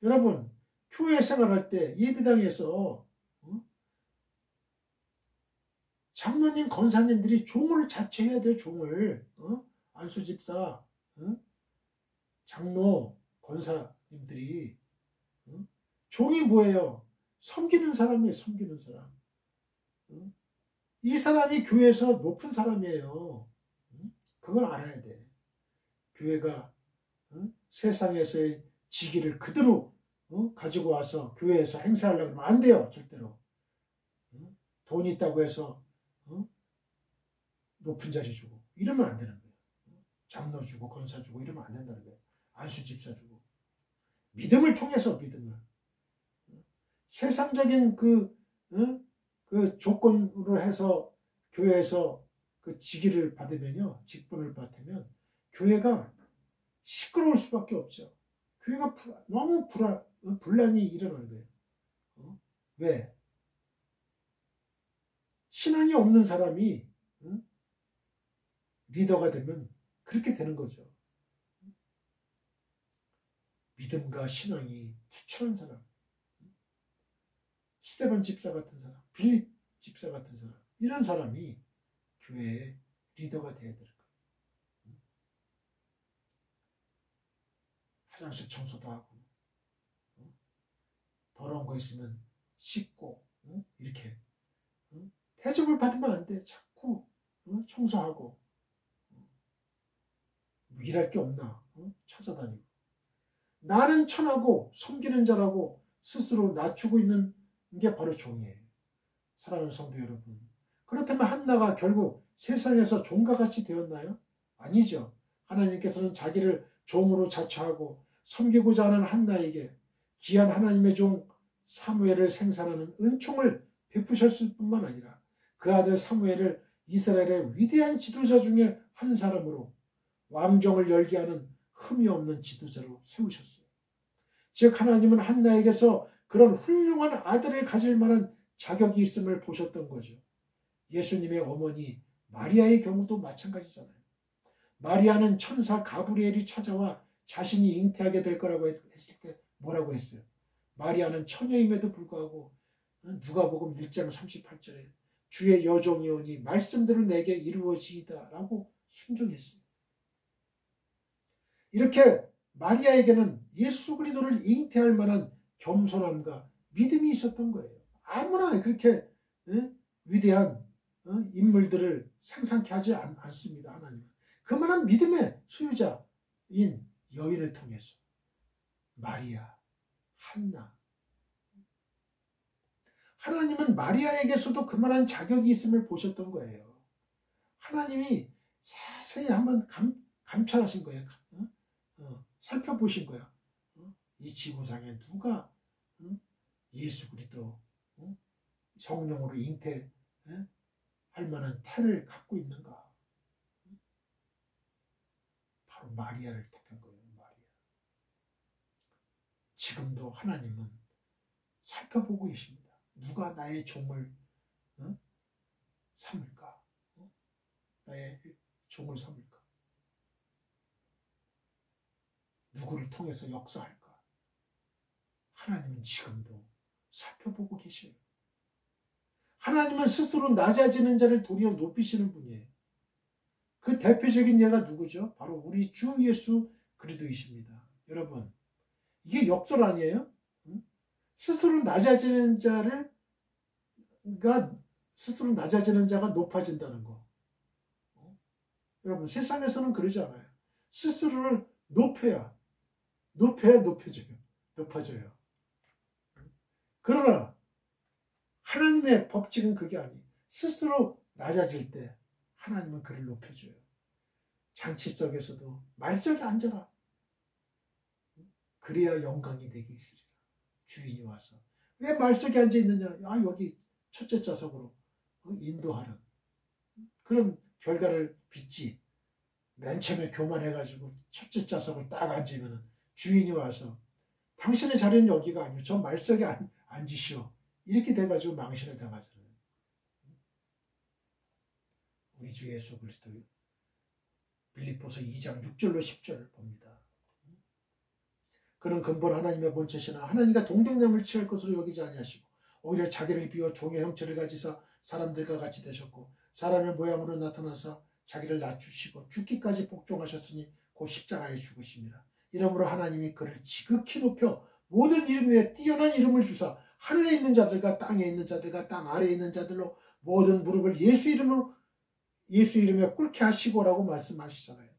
여러분, 교회 생활할 때 예배당에서 장로님, 권사님들이 종을 자처해야 돼요. 종을. 안수 집사, 장로, 권사님들이 종이 뭐예요? 섬기는 사람이에요. 섬기는 사람. 이 사람이 교회에서 높은 사람이에요. 그걸 알아야 돼. 교회가 세상에서의 직위를 그대로 가지고 와서 교회에서 행사하려고 하면 안 돼요. 절대로. 돈 있다고 해서 높은 자리 주고 이러면 안 되는 거예요. 장로 주고 권사 주고 이러면 안 된다는 거예요. 안수 집사 주고. 믿음을 통해서 믿음을. 세상적인 그 조건으로 해서 교회에서 그 직위를 받으면요. 직분을 받으면 교회가 시끄러울 수밖에 없죠. 교회가 너무 분란이 일어나는 거예요. 왜? 신앙이 없는 사람이 리더가 되면 그렇게 되는 거죠. 믿음과 신앙이 투철한 사람, 스데반 집사 같은 사람, 빌립 집사 같은 사람, 이런 사람이 교회의 리더가 돼야 되는 거예요. 화장실 청소도 하고, 더러운 거 있으면 씻고, 이렇게. 대접을 받으면 안 돼. 자꾸 청소하고. 일할 게 없나? 찾아다니고. 나는 천하고 섬기는 자라고 스스로 낮추고 있는 게 바로 종이에요. 사랑하는 성도 여러분. 그렇다면 한나가 결국 세상에서 종과 같이 되었나요? 아니죠. 하나님께서는 자기를 종으로 자처하고 섬기고자 하는 한나에게 귀한 하나님의 종 사무엘을 생산하는 은총을 베푸셨을 뿐만 아니라 그 아들 사무엘을 이스라엘의 위대한 지도자 중에 한 사람으로 왕정을 열게 하는 흠이 없는 지도자로 세우셨어요. 즉 하나님은 한나에게서 그런 훌륭한 아들을 가질 만한 자격이 있음을 보셨던 거죠. 예수님의 어머니 마리아의 경우도 마찬가지잖아요. 마리아는 천사 가브리엘이 찾아와 자신이 잉태하게 될 거라고 했을 때 뭐라고 했어요? 마리아는 처녀임에도 불구하고 누가복음 1장 38절에 주의 여종이오니 말씀대로 내게 이루어지이다 라고 순종했어요. 이렇게 마리아에게는 예수 그리스도를 잉태할 만한 겸손함과 믿음이 있었던 거예요. 아무나 그렇게 위대한 인물들을 상상케 하지 않습니다. 하나님은. 그만한 믿음의 소유자인 여인을 통해서 마리아, 한나. 하나님은 마리아에게서도 그만한 자격이 있음을 보셨던 거예요. 하나님이 자세히 한번 감찰하신 거예요. 살펴보신 거야. 이 지구상에 누가 예수 그리스도 성령으로 잉태할 만한 태를 갖고 있는가? 바로 마리아를 택한 거예요. 마리아. 지금도 하나님은 살펴보고 계십니다. 누가 나의 종을 삼을까? 나의 종을 삼을까? 누구를 통해서 역사할까? 하나님은 지금도 살펴보고 계셔요. 하나님은 스스로 낮아지는 자를 도리어 높이시는 분이에요. 그 대표적인 예가 누구죠? 바로 우리 주 예수 그리스도이십니다. 여러분, 이게 역설 아니에요? 스스로 낮아지는 자가 높아진다는 거. 여러분, 세상에서는 그러지 않아요. 스스로를 높여야 높아져요. 그러나 하나님의 법칙은 그게 아니에요. 스스로 낮아질 때 하나님은 그를 높여줘요. 장치석에서도 말석에 앉아라. 그래야 영광이 내게 있으리라. 주인이 와서. 왜 말석에 앉아있느냐? 여기 첫째 좌석으로 인도하는. 그럼 결과를 빚지. 맨 처음에 교만해가지고 첫째 좌석을 딱 앉으면 주인이 와서 당신의 자리는 여기가 아니고 저 말석에 앉으시오. 이렇게 돼가지고 망신을 당하잖아요. 우리 주 예수 그리스도 빌립보서 2장 6절로 10절을 봅니다. 그는 근본 하나님의 본체시나 하나님과 동등됨을 취할 것으로 여기지 아니하시고 오히려 자기를 비워 종의 형체를 가지사 사람들과 같이 되셨고 사람의 모양으로 나타나사 자기를 낮추시고 죽기까지 복종하셨으니 곧 십자가에 죽으십니다. 이러므로 하나님이 그를 지극히 높여 모든 이름 위에 뛰어난 이름을 주사 하늘에 있는 자들과 땅에 있는 자들과 땅 아래에 있는 자들로 모든 무릎을 예수 이름에 꿇게 하시고라고 말씀하시잖아요.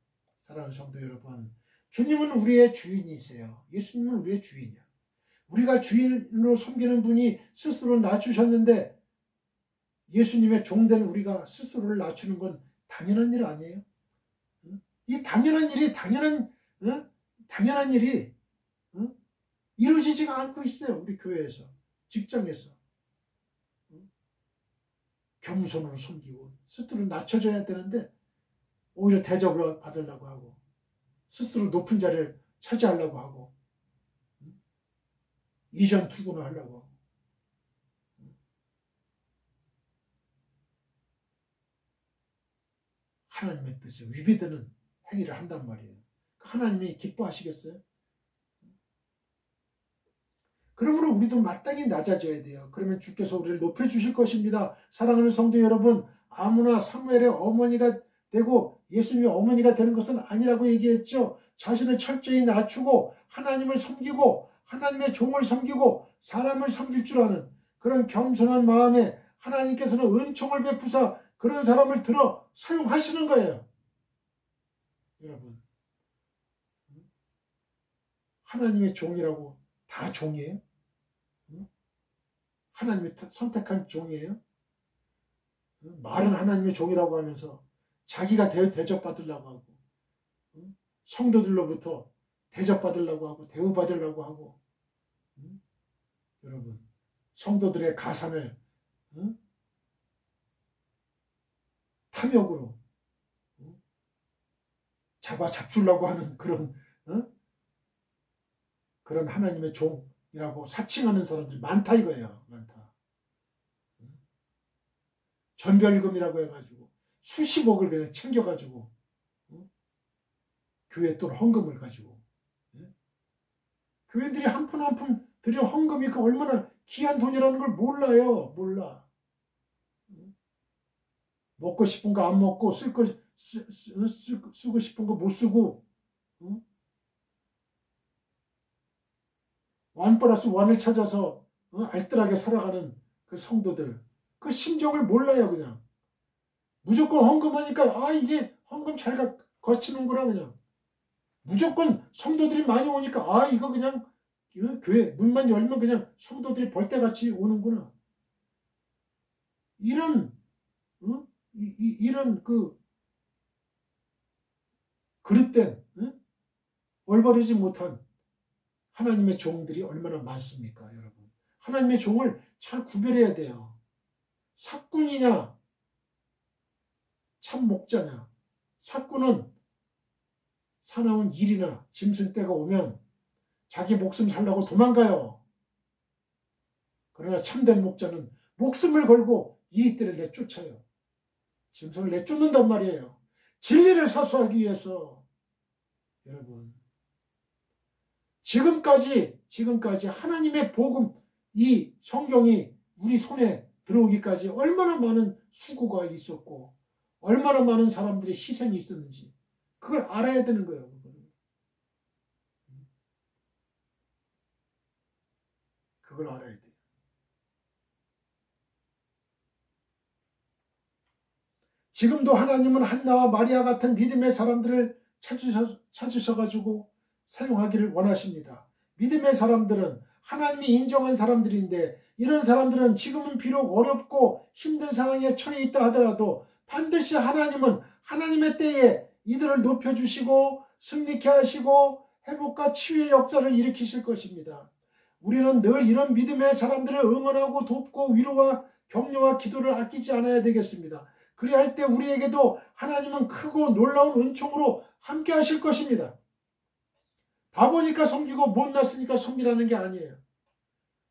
사랑하는 성도 여러분, 주님은 우리의 주인이세요. 예수님은 우리의 주인이야. 우리가 주인으로 섬기는 분이 스스로 낮추셨는데 예수님의 종된 우리가 스스로를 낮추는 건 당연한 일 아니에요? 이 당연한 일이 이루어지지가 않고 있어요. 우리 교회에서, 직장에서. 겸손으로 섬기고 스스로 낮춰져야 되는데 오히려 대접을 받으려고 하고 스스로 높은 자리를 차지하려고 하고 이전 투구를 하려고 하고 하나님의 뜻에 위배되는 행위를 한단 말이에요. 하나님이 기뻐하시겠어요? 그러므로 우리도 마땅히 낮아져야 돼요. 그러면 주께서 우리를 높여주실 것입니다. 사랑하는 성도 여러분, 아무나 사무엘의 어머니가 되고 예수님의 어머니가 되는 것은 아니라고 얘기했죠. 자신을 철저히 낮추고 하나님을 섬기고 하나님의 종을 섬기고 사람을 섬길 줄 아는 그런 겸손한 마음에 하나님께서는 은총을 베푸사 그런 사람을 들어 사용하시는 거예요. 여러분, 하나님의 종이라고 다 종이에요? 하나님이 선택한 종이에요? 말은 하나님의 종이라고 하면서 자기가 대접받으려고 하고 성도들로부터 대접받으려고 하고 대우받으려고 하고 여러분, 성도들의 가산을 탐욕으로 잡주려고 하는 그런 하나님의 종이라고 사칭하는 사람들이 많다 이거예요. 많다. 전별금이라고 해가지고 수십억을 그냥 챙겨가지고 교회 또는 헌금을 가지고 교회들이 한 푼 한 푼 들여 헌금이 그 얼마나 귀한 돈이라는 걸 몰라요. 몰라. 먹고 싶은 거 안 먹고 쓰고 싶은 거 못 쓰고 원 플러스 원을 찾아서 알뜰하게 살아가는 그 성도들 그 심정을 몰라요. 그냥 무조건 헌금하니까 이게 헌금 잘 거치는구나. 그냥 무조건 성도들이 많이 오니까 이거 그냥 교회 문만 열면 그냥 성도들이 벌떼같이 오는구나. 이런 그릇된 올바르지 못한 하나님의 종들이 얼마나 많습니까, 여러분? 하나님의 종을 잘 구별해야 돼요. 삭군이냐, 참 목자냐. 삭군은 사나운 일이나 짐승 때가 오면 자기 목숨 살라고 도망가요. 그러나 참된 목자는 목숨을 걸고 이리떼를 내쫓아요. 짐승을 내쫓는단 말이에요. 진리를 사수하기 위해서. 여러분, 지금까지 하나님의 복음, 이 성경이 우리 손에 들어오기까지 얼마나 많은 수고가 있었고 얼마나 많은 사람들의 희생이 있었는지 그걸 알아야 되는 거예요. 그걸 알아야 돼요. 지금도 하나님은 한나와 마리아 같은 믿음의 사람들을 찾으셔가지고 사용하기를 원하십니다. 믿음의 사람들은 하나님이 인정한 사람들인데 이런 사람들은 지금은 비록 어렵고 힘든 상황에 처해 있다 하더라도 반드시 하나님은 하나님의 때에 이들을 높여주시고 승리케 하시고 회복과 치유의 역사를 일으키실 것입니다. 우리는 늘 이런 믿음의 사람들을 응원하고 돕고 위로와 격려와 기도를 아끼지 않아야 되겠습니다. 그리할 때 우리에게도 하나님은 크고 놀라운 은총으로 함께 하실 것입니다. 바보니까 섬기고 못났으니까 섬기라는 게 아니에요.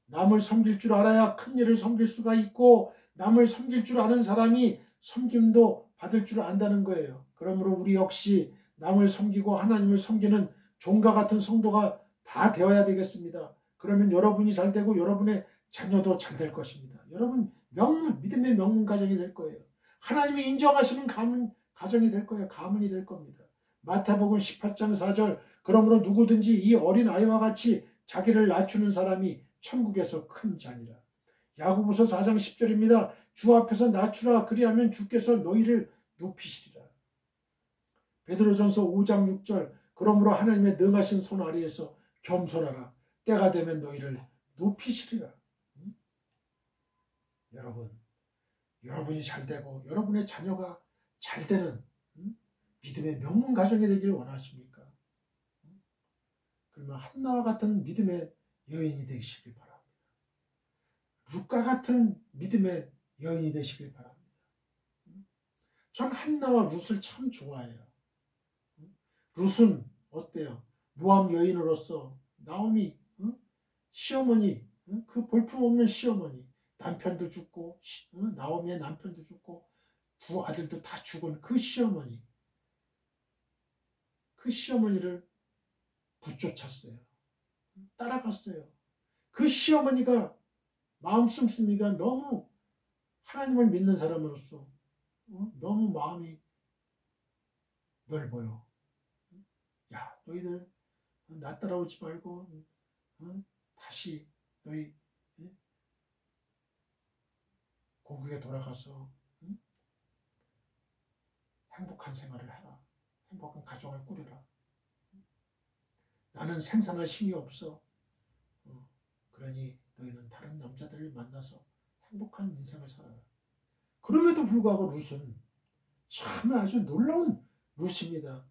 남을 섬길 줄 알아야 큰 일을 섬길 수가 있고 남을 섬길 줄 아는 사람이 섬김도 받을 줄 안다는 거예요. 그러므로 우리 역시 남을 섬기고 하나님을 섬기는 종과 같은 성도가 다 되어야 되겠습니다. 그러면 여러분이 잘 되고 여러분의 자녀도 잘 될 것입니다. 여러분 믿음의 명문 가정이 될 거예요. 하나님이 인정하시는 가정이 될 거예요. 가문이 될 겁니다. 마태복음 18장 4절 그러므로 누구든지 이 어린 아이와 같이 자기를 낮추는 사람이 천국에서 큰 자니라. 야고보서 4장 10절입니다. 주 앞에서 낮추라 그리하면 주께서 너희를 높이시리라. 베드로전서 5장 6절 그러므로 하나님의 능하신 손 아래에서 겸손하라. 때가 되면 너희를 높이시리라. 여러분이 잘 되고 여러분의 자녀가 잘 되는 믿음의 명문 가정이 되기를 원하십니까? 그러면 한나와 같은 믿음의 여인이 되시길 바랍니다. 룻과 같은 믿음의 여인이 되시길 바랍니다. 전 한나와 룻을 참 좋아해요. 룻은 어때요? 모함 여인으로서 나오미 시어머니, 그 볼품없는 시어머니, 남편도 죽고 나오미의 남편도 죽고 두 아들도 다 죽은 그 시어머니를 붙쫓았어요. 따라갔어요. 그 시어머니가 마음 씀씀이가 너무 하나님을 믿는 사람으로서 너무 마음이 넓어요. 야, 너희들 나 따라오지 말고 다시 너희 고국에 돌아가서 행복한 생활을 해라. 행복한 가정을 꾸려라. 나는 생산할 힘이 없어. 그러니 너희는 다른 남자들을 만나서 행복한 인생을 살아라. 그럼에도 불구하고 룻은 참 아주 놀라운 룻입니다.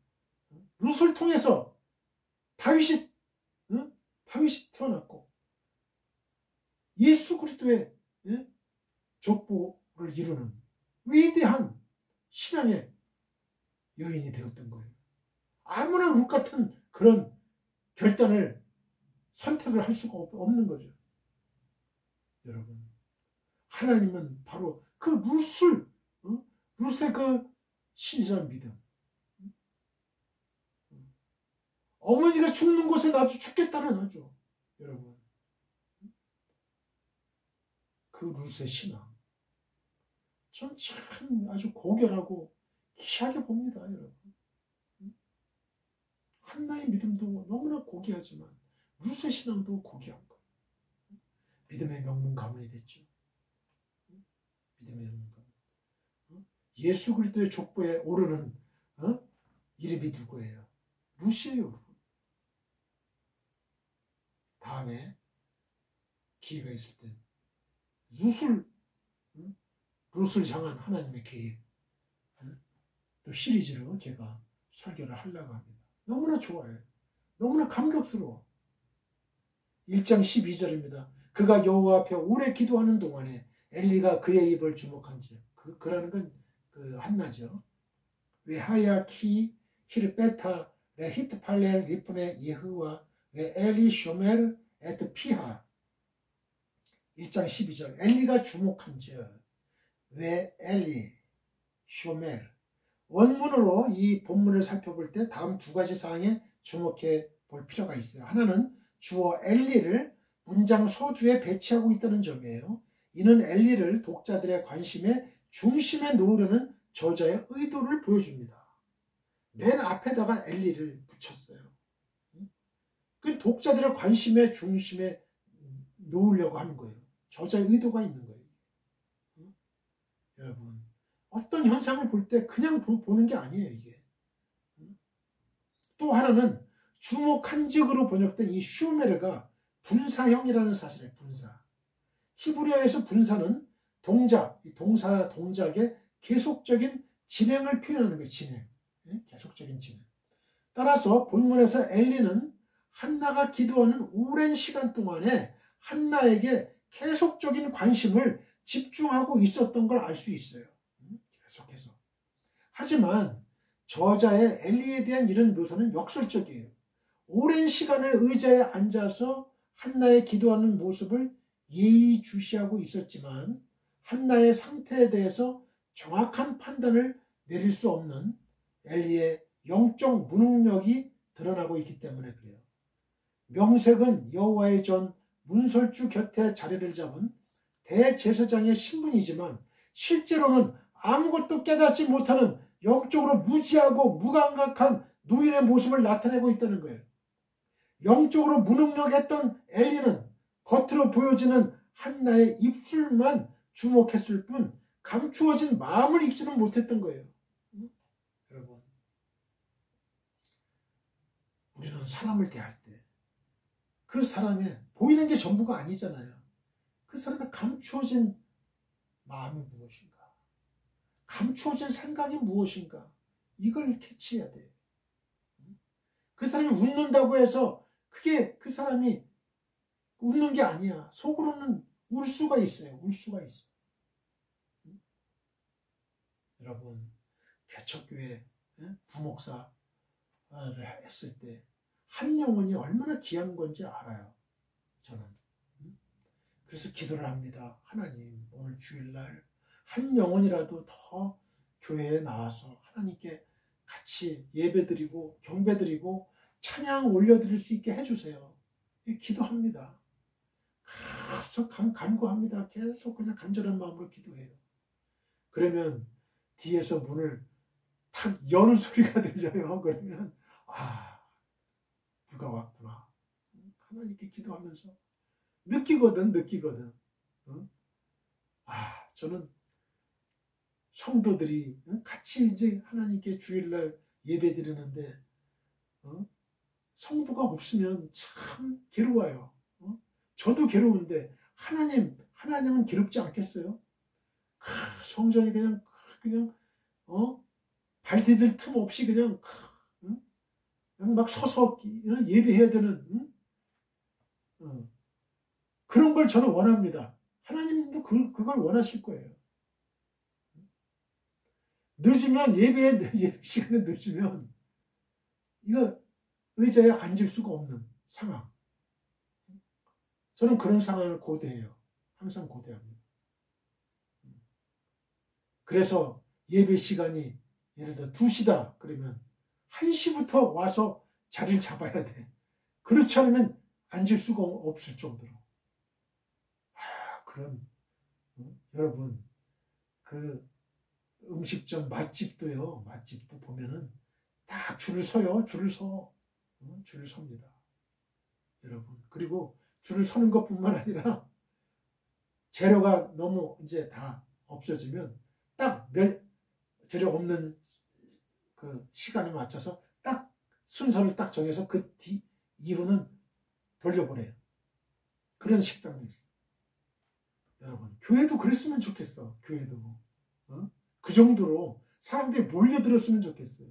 룻을 통해서 다윗이 태어났고 예수 그리스도의 족보를 이루는 위대한 신앙의 여인이 되었던 거예요. 아무나 룻 같은 그런 결단을 선택을 할 수가 없는 거죠. 여러분, 하나님은 바로 그 룻의 그 신실한 믿음, 어머니가 죽는 곳에 나도 죽겠다는 하죠. 여러분, 그 룻의 신앙 전 참 아주 고결하고 귀하게 봅니다. 여러분, 한나의 믿음도 너무나 고귀하지만 룻의 신앙도 고귀한 거. 믿음의 명문 가문이 됐죠. 믿음의 명문 가문. 예수 그리스도의 족보에 오르는 이름이 누구예요? 룻이에요. 다음에 기회가 있을 때 룻을 향한 하나님의 계획 또 시리즈로 제가 설교를 하려고 합니다. 너무나 좋아요. 너무나 감격스러워. 1장 12절입니다. 그가 여호와 앞에 오래 기도하는 동안에 엘리가 그의 입을 주목한지요. 그라는 건 그 한나죠. 외하야 키 히르베타 레 히트팔렐 리프네 예흐와 웨 엘리 쇼멜 에트 피하. 1장 12절 엘리가 주목한지요. 웨 엘리 쇼멜. 원문으로 이 본문을 살펴볼 때 다음 두 가지 사항에 주목해 볼 필요가 있어요. 하나는 주어 엘리를 문장 서두에 배치하고 있다는 점이에요. 이는 엘리를 독자들의 관심의 중심에 놓으려는 저자의 의도를 보여줍니다. 맨 앞에다가 엘리를 붙였어요. 그 독자들의 관심의 중심에 놓으려고 하는 거예요. 저자의 의도가 있는 거예요. 여러분, 어떤 현상을 볼 때 그냥 보는 게 아니에요, 이게. 또 하나는 주목한직으로 번역된 이 슈메르가 분사형이라는 사실이에요. 분사. 히브리어에서 분사는 동작, 이 동작의 계속적인 진행을 표현하는 거예요. 진행. 계속적인 진행. 따라서 본문에서 엘리는 한나가 기도하는 오랜 시간 동안에 한나에게 계속적인 관심을 집중하고 있었던 걸 알 수 있어요. 계속해서. 하지만 저자의 엘리에 대한 이런 묘사는 역설적이에요. 오랜 시간을 의자에 앉아서 한나의 기도하는 모습을 예의주시하고 있었지만 한나의 상태에 대해서 정확한 판단을 내릴 수 없는 엘리의 영적 무능력이 드러나고 있기 때문에 그래요. 명색은 여호와의 전 문설주 곁에 자리를 잡은 대제사장의 신분이지만 실제로는 아무것도 깨닫지 못하는 영적으로 무지하고 무감각한 노인의 모습을 나타내고 있다는 거예요. 영적으로 무능력했던 엘리는 겉으로 보여지는 한나의 입술만 주목했을 뿐 감추어진 마음을 읽지는 못했던 거예요. 여러분, 우리는 사람을 대할 때 그 사람의 보이는 게 전부가 아니잖아요. 그 사람의 감추어진 마음이 무엇인가? 감추어진 생각이 무엇인가? 이걸 캐치해야 돼요. 그 사람이 웃는다고 해서 그게 그 사람이 웃는 게 아니야. 속으로는 울 수가 있어요. 울 수가 있어요. 여러분, 개척교회 부목사를 했을 때 한 영혼이 얼마나 귀한 건지 알아요. 저는. 그래서 기도를 합니다. 하나님, 오늘 주일날 한 영혼이라도 더 교회에 나와서 하나님께 같이 예배드리고 경배드리고 찬양 올려드릴 수 있게 해주세요. 기도합니다. 계속 간구합니다. 계속 그냥 간절한 마음으로 기도해요. 그러면 뒤에서 문을 탁 여는 소리가 들려요. 그러면 누가 왔구나. 하나님께 기도하면서 느끼거든. 저는 성도들이 같이 이제 하나님께 주일날 예배 드리는데 성도가 없으면 참 괴로워요. 저도 괴로운데 하나님은 괴롭지 않겠어요? 성전이 그냥 발 디딜 틈 없이 그냥 막 서서 예배해야 되는 그런 걸 저는 원합니다. 하나님도 그걸 원하실 거예요. 늦으면 예배 시간에 늦으면 이거 의자에 앉을 수가 없는 상황. 저는 그런 상황을 고대해요. 항상 고대합니다. 그래서 예배 시간이 예를 들어 2시다 그러면 1시부터 와서 자리를 잡아야 돼. 그렇지 않으면 앉을 수가 없을 정도로. 그럼 여러분 그 음식점 맛집도 보면은 딱 줄을 서요. 줄을 섭니다. 여러분, 그리고 줄을 서는 것뿐만 아니라 재료가 너무 이제 다 없어지면 딱 재료 없는 그 시간에 맞춰서 딱 순서를 딱 정해서 그 이후는 돌려보내요. 그런 식당도 있어요. 여러분, 교회도 그랬으면 좋겠어. 교회도 그 정도로 사람들이 몰려들었으면 좋겠어요.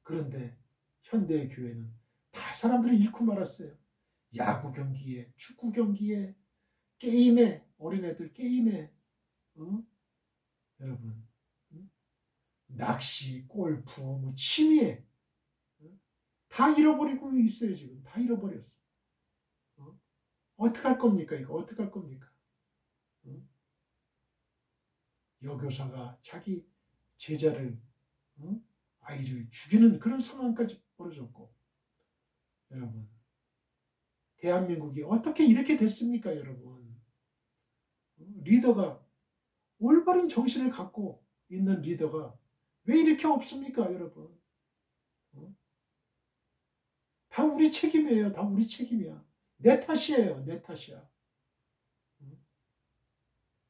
그런데 현대의 교회는 다 사람들이 잃고 말았어요. 야구 경기에, 축구 경기에, 게임에, 어린애들 게임에, 여러분, 낚시, 골프, 취미에 다 잃어버리고 있어요. 지금 다 잃어버렸어. 어떡할 겁니까? 이거 어떡할 겁니까? 여교사가 자기 제자를 아이를 죽이는 그런 상황까지 벌어졌고, 여러분, 대한민국이 어떻게 이렇게 됐습니까? 여러분, 리더가 올바른 정신을 갖고 있는 리더가 왜 이렇게 없습니까? 여러분, 다 우리 책임이에요. 다 우리 책임이야. 내 탓이에요. 내 탓이야.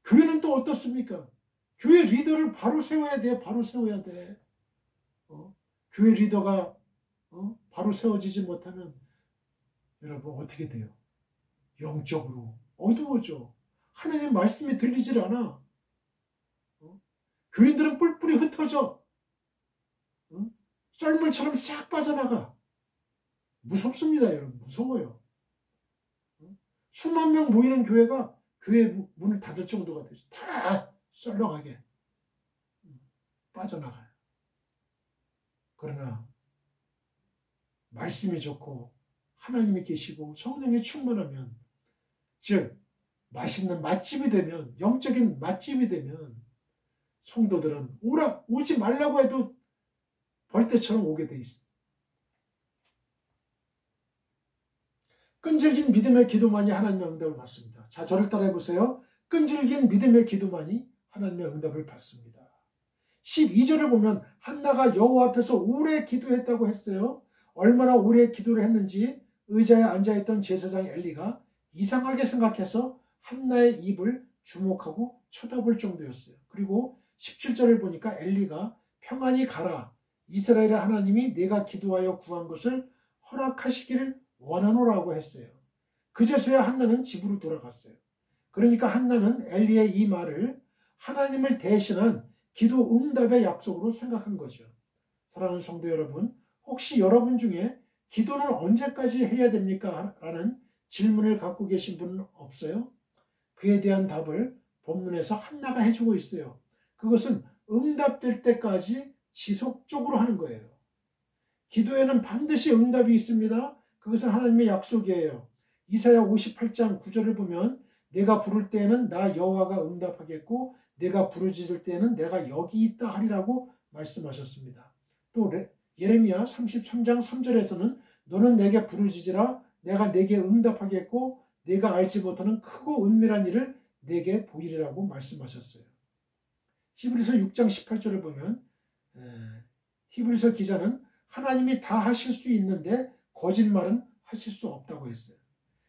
교회는 또 어떻습니까? 교회 리더를 바로 세워야 돼. 바로 세워야 돼. 교회 리더가 바로 세워지지 못하면 여러분 어떻게 돼요? 영적으로 어두워져. 하나님의 말씀이 들리질 않아. 교인들은 뿔뿔이 흩어져. 썰물처럼 싹 빠져나가. 무섭습니다. 여러분. 무서워요. 수만 명 모이는 교회가 교회 문을 닫을 정도가 되죠. 다 썰렁하게 빠져나가요. 그러나 말씀이 좋고 하나님이 계시고 성령이 충만하면, 즉 맛있는 맛집이 되면, 영적인 맛집이 되면 성도들은 오지 말라고 해도 벌떼처럼 오게 돼 있어요. 끈질긴 믿음의 기도만이 하나님의 응답을 받습니다. 자, 저를 따라해 보세요. 끈질긴 믿음의 기도만이 하나님의 응답을 받습니다. 12절을 보면 한나가 여호와 앞에서 오래 기도했다고 했어요. 얼마나 오래 기도를 했는지 의자에 앉아있던 제사장 엘리가 이상하게 생각해서 한나의 입을 주목하고 쳐다볼 정도였어요. 그리고 17절을 보니까 엘리가 평안히 가라. 이스라엘의 하나님이 내가 기도하여 구한 것을 허락하시기를 원하노라고 했어요. 그제서야 한나는 집으로 돌아갔어요. 그러니까 한나는 엘리의 이 말을 하나님을 대신한 기도 응답의 약속으로 생각한 거죠. 사랑하는 성도 여러분, 혹시 여러분 중에 기도는 언제까지 해야 됩니까? 라는 질문을 갖고 계신 분은 없어요? 그에 대한 답을 본문에서 한나가 해주고 있어요. 그것은 응답될 때까지 지속적으로 하는 거예요. 기도에는 반드시 응답이 있습니다. 그것은 하나님의 약속이에요. 이사야 58장 9절을 보면 내가 부를 때에는 나 여호와가 응답하겠고 내가 부르짖을 때에는 내가 여기 있다 하리라고 말씀하셨습니다. 또 예레미야 33장 3절에서는 너는 내게 부르짖으라 내가 내게 응답하겠고 내가 알지 못하는 크고 은밀한 일을 내게 보이리라고 말씀하셨어요. 히브리서 6장 18절을 보면 히브리서 기자는 하나님이 다 하실 수 있는데 거짓말은 하실 수 없다고 했어요.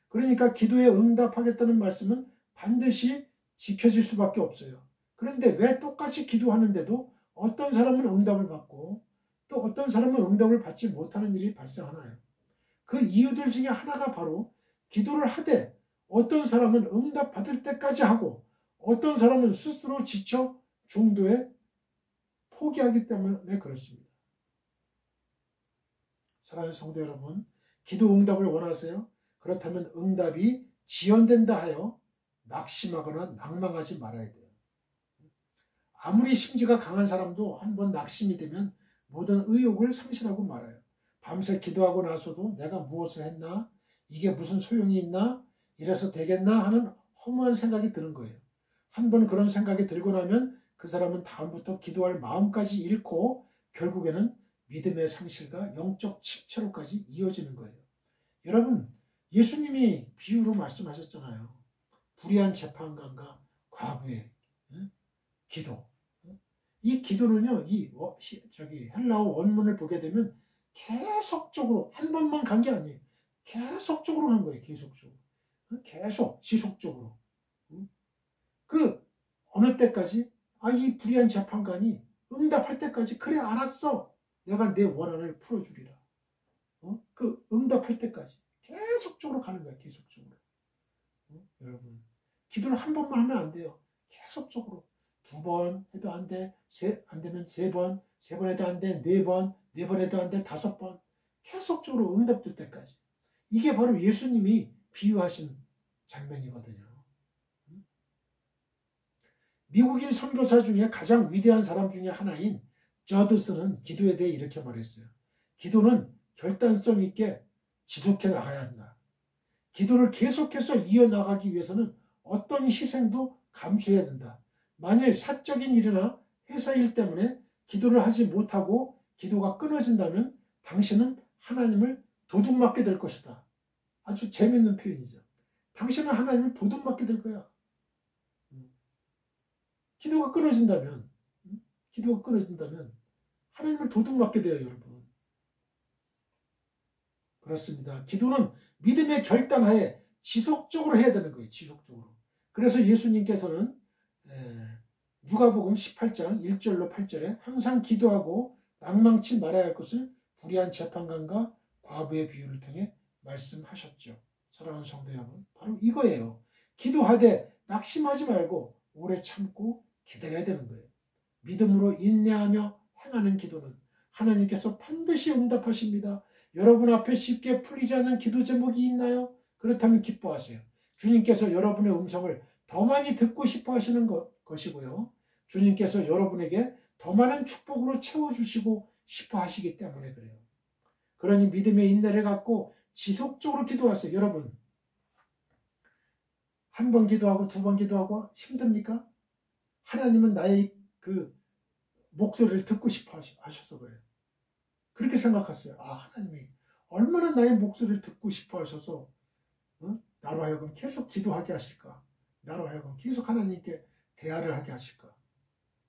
그러니까 기도에 응답하겠다는 말씀은 반드시 지켜질 수밖에 없어요. 그런데 왜 똑같이 기도하는데도 어떤 사람은 응답을 받고 또 어떤 사람은 응답을 받지 못하는 일이 발생하나요? 그 이유들 중에 하나가 바로 기도를 하되 어떤 사람은 응답받을 때까지 하고 어떤 사람은 스스로 지쳐 중도에 포기하기 때문에 그렇습니다. 사랑하는 성도 여러분, 기도 응답을 원하세요? 그렇다면 응답이 지연된다 하여 낙심하거나 낭망하지 말아야 돼요. 아무리 심지가 강한 사람도 한번 낙심이 되면 모든 의욕을 상실하고 말아요. 밤새 기도하고 나서도 내가 무엇을 했나? 이게 무슨 소용이 있나? 이래서 되겠나? 하는 허무한 생각이 드는 거예요. 한번 그런 생각이 들고 나면 그 사람은 다음부터 기도할 마음까지 잃고 결국에는 믿음의 상실과 영적 침체로까지 이어지는 거예요. 여러분, 예수님이 비유로 말씀하셨잖아요. 불의한 재판관과 과부의 기도. 이 기도는요, 헬라어 원문을 보게 되면 계속적으로 한 번만 간 게 아니에요. 계속적으로 간 거예요. 계속적으로. 계속 지속적으로. 그 어느 때까지 이 불의한 재판관이 응답할 때까지 그래 알았어. 내가 내 원한을 풀어주리라. 그 응답할 때까지 계속적으로 가는 거야. 계속적으로. 여러분, 기도를 한 번만 하면 안 돼요. 계속적으로 2번 해도 안 돼. 안 되면 3번, 3번 해도 안 돼. 4번, 4번 해도 안 돼. 5번. 계속적으로 응답될 때까지. 이게 바로 예수님이 비유하신 장면이거든요. 미국인 선교사 중에 가장 위대한 사람 중에 하나인 저드스는 기도에 대해 이렇게 말했어요. 기도는 결단성 있게 지속해 나가야 한다. 기도를 계속해서 이어나가기 위해서는 어떤 희생도 감수해야 된다. 만일 사적인 일이나 회사 일 때문에 기도를 하지 못하고 기도가 끊어진다면 당신은 하나님을 도둑맞게 될 것이다. 아주 재밌는 표현이죠. 당신은 하나님을 도둑맞게 될 거야. 기도가 끊어진다면 하나님을 도둑맞게 돼요, 여러분. 그렇습니다. 기도는 믿음의 결단하에 지속적으로 해야 되는 거예요. 지속적으로. 그래서 예수님께서는 누가복음 18장 1절로 8절에 항상 기도하고 낭망치 말아야 할 것을 불의한 재판관과 과부의 비유를 통해 말씀하셨죠. 사랑하는 성도 여러분, 바로 이거예요. 기도하되 낙심하지 말고 오래 참고 기다려야 되는 거예요. 믿음으로 인내하며 행하는 기도는 하나님께서 반드시 응답하십니다. 여러분 앞에 쉽게 풀리지 않는 기도 제목이 있나요? 그렇다면 기뻐하세요. 주님께서 여러분의 음성을 더 많이 듣고 싶어 하시는 것이고요. 주님께서 여러분에게 더 많은 축복으로 채워주시고 싶어 하시기 때문에 그래요. 그러니 믿음의 인내를 갖고 지속적으로 기도하세요. 여러분, 한 번 기도하고 2번 기도하고 힘듭니까? 하나님은 나의 그 목소리를 듣고 싶어 하셔서 그래요. 그렇게 생각하세요. 하나님이 얼마나 나의 목소리를 듣고 싶어 하셔서 나로 하여금 계속 기도하게 하실까? 나로 하여금 계속 하나님께 대화를 하게 하실까?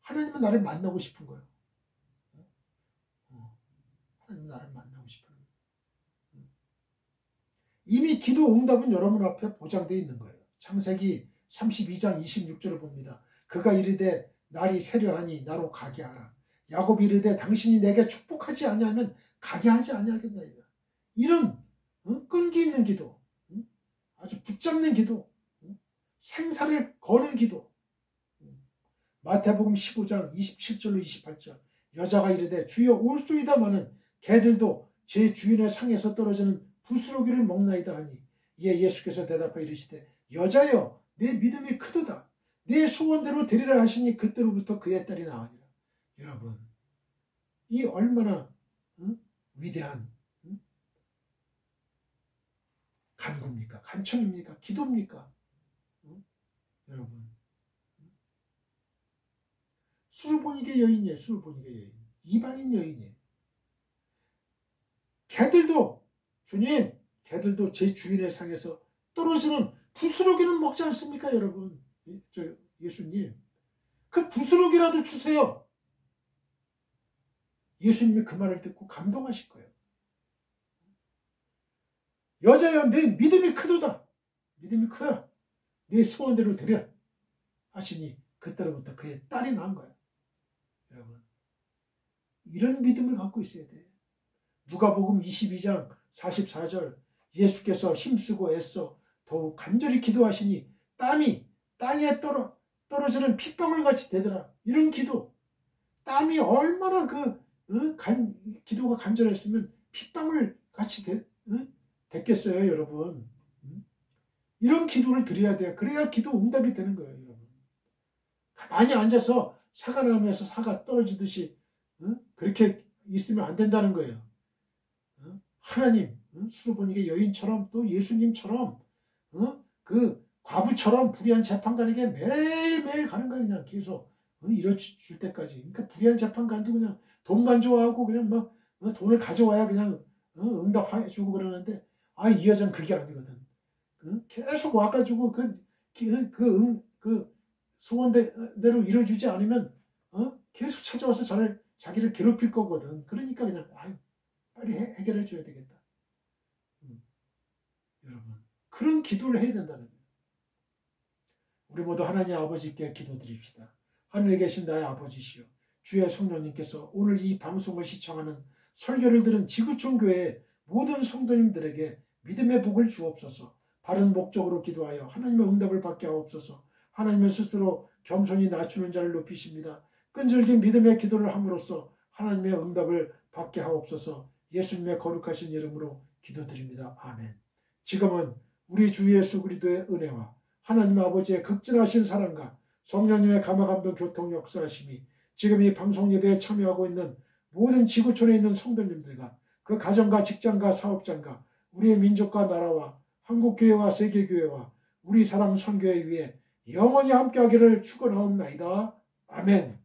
하나님은 나를 만나고 싶은 거예요. 하나님은 나를 만나고 싶은 거예요. 이미 기도 응답은 여러분 앞에 보장되어 있는 거예요. 창세기 32장 26절을 봅니다. 그가 이르되 날이 세려하니 나로 가게 하라. 야곱이 이르되 당신이 내게 축복하지 아니하면 가게 하지 아니하겠나이다. 이런 끈기 있는 기도, 아주 붙잡는 기도, 생사를 거는 기도. 마태복음 15장 27절로 28절. 여자가 이르되 주여 올소이다마는 개들도 제 주인의 상에서 떨어지는 부스러기를 먹나이다 하니 이에 예수께서 대답하여 이르시되 여자여 내 믿음이 크도다. 내 소원대로 되리라 하시니 그때로부터 그의 딸이 나으니라. 여러분, 이 얼마나 위대한 간구입니까? 간청입니까? 기도입니까? 여러분, 술보니게 여인이에요. 술보니게 여인. 이방인 여인이에요. 개들도, 주님, 개들도 제 주인의 상에서 떨어지는 부스러기는 먹지 않습니까, 여러분? 예수님, 그 부스러기라도 주세요. 예수님이 그 말을 듣고 감동하실 거예요. 여자여, 내 믿음이 크도다. 믿음이 커요. 내 소원대로 되려 하시니 그때로부터 그의 딸이 낳은 거예요. 여러분, 이런 믿음을 갖고 있어야 돼요. 누가복음 22장 44절, 예수께서 힘쓰고 애써 더욱 간절히 기도하시니 땀이 땅에 떨어지는 핏방울 같이 되더라. 이런 기도, 땀이 얼마나 기도가 간절했으면 핏방울 같이 됐겠어요, 여러분. 이런 기도를 드려야 돼요. 그래야 기도 응답이 되는 거예요, 여러분. 가만히 앉아서 사과 나무에서 사과 떨어지듯이 그렇게 있으면 안 된다는 거예요. 하나님, 수르보니게 여인처럼 또 예수님처럼 그 과부처럼 불의한 재판관에게 매일매일 가는 거야. 그냥 계속 이뤄줄 때까지. 그러니까 불의한 재판관도 그냥 돈만 좋아하고 그냥 막 돈을 가져와야 그냥 응답해주고 그러는데, 이 여자는 그게 아니거든. 계속 와가지고 그 소원대로 이뤄주지 않으면 계속 찾아와서 자기를 괴롭힐 거거든. 그러니까 그냥 빨리 해결해 줘야 되겠다. 여러분, 그런 기도를 해야 된다는 거예요. 우리 모두 하나님 아버지께 기도드립시다. 하늘에 계신 나의 아버지시여, 주의 성령님께서 오늘 이 방송을 시청하는 설교를 들은 지구촌 교회의 모든 성도님들에게 믿음의 복을 주옵소서. 바른 목적으로 기도하여 하나님의 응답을 받게 하옵소서. 하나님은 스스로 겸손히 낮추는 자를 높이십니다. 끈질긴 믿음의 기도를 함으로써 하나님의 응답을 받게 하옵소서. 예수님의 거룩하신 이름으로 기도드립니다. 아멘. 지금은 우리 주 예수 그리스도의 은혜와 하나님 아버지의 극진하신 사랑과 성령님의 감화감동 교통 역사하심이 지금 이 방송 예배에 참여하고 있는 모든 지구촌에 있는 성도님들과 그 가정과 직장과 사업장과 우리의 민족과 나라와 한국교회와 세계교회와 우리 사랑 선교회 위에 영원히 함께하기를 축원하옵나이다. 아멘.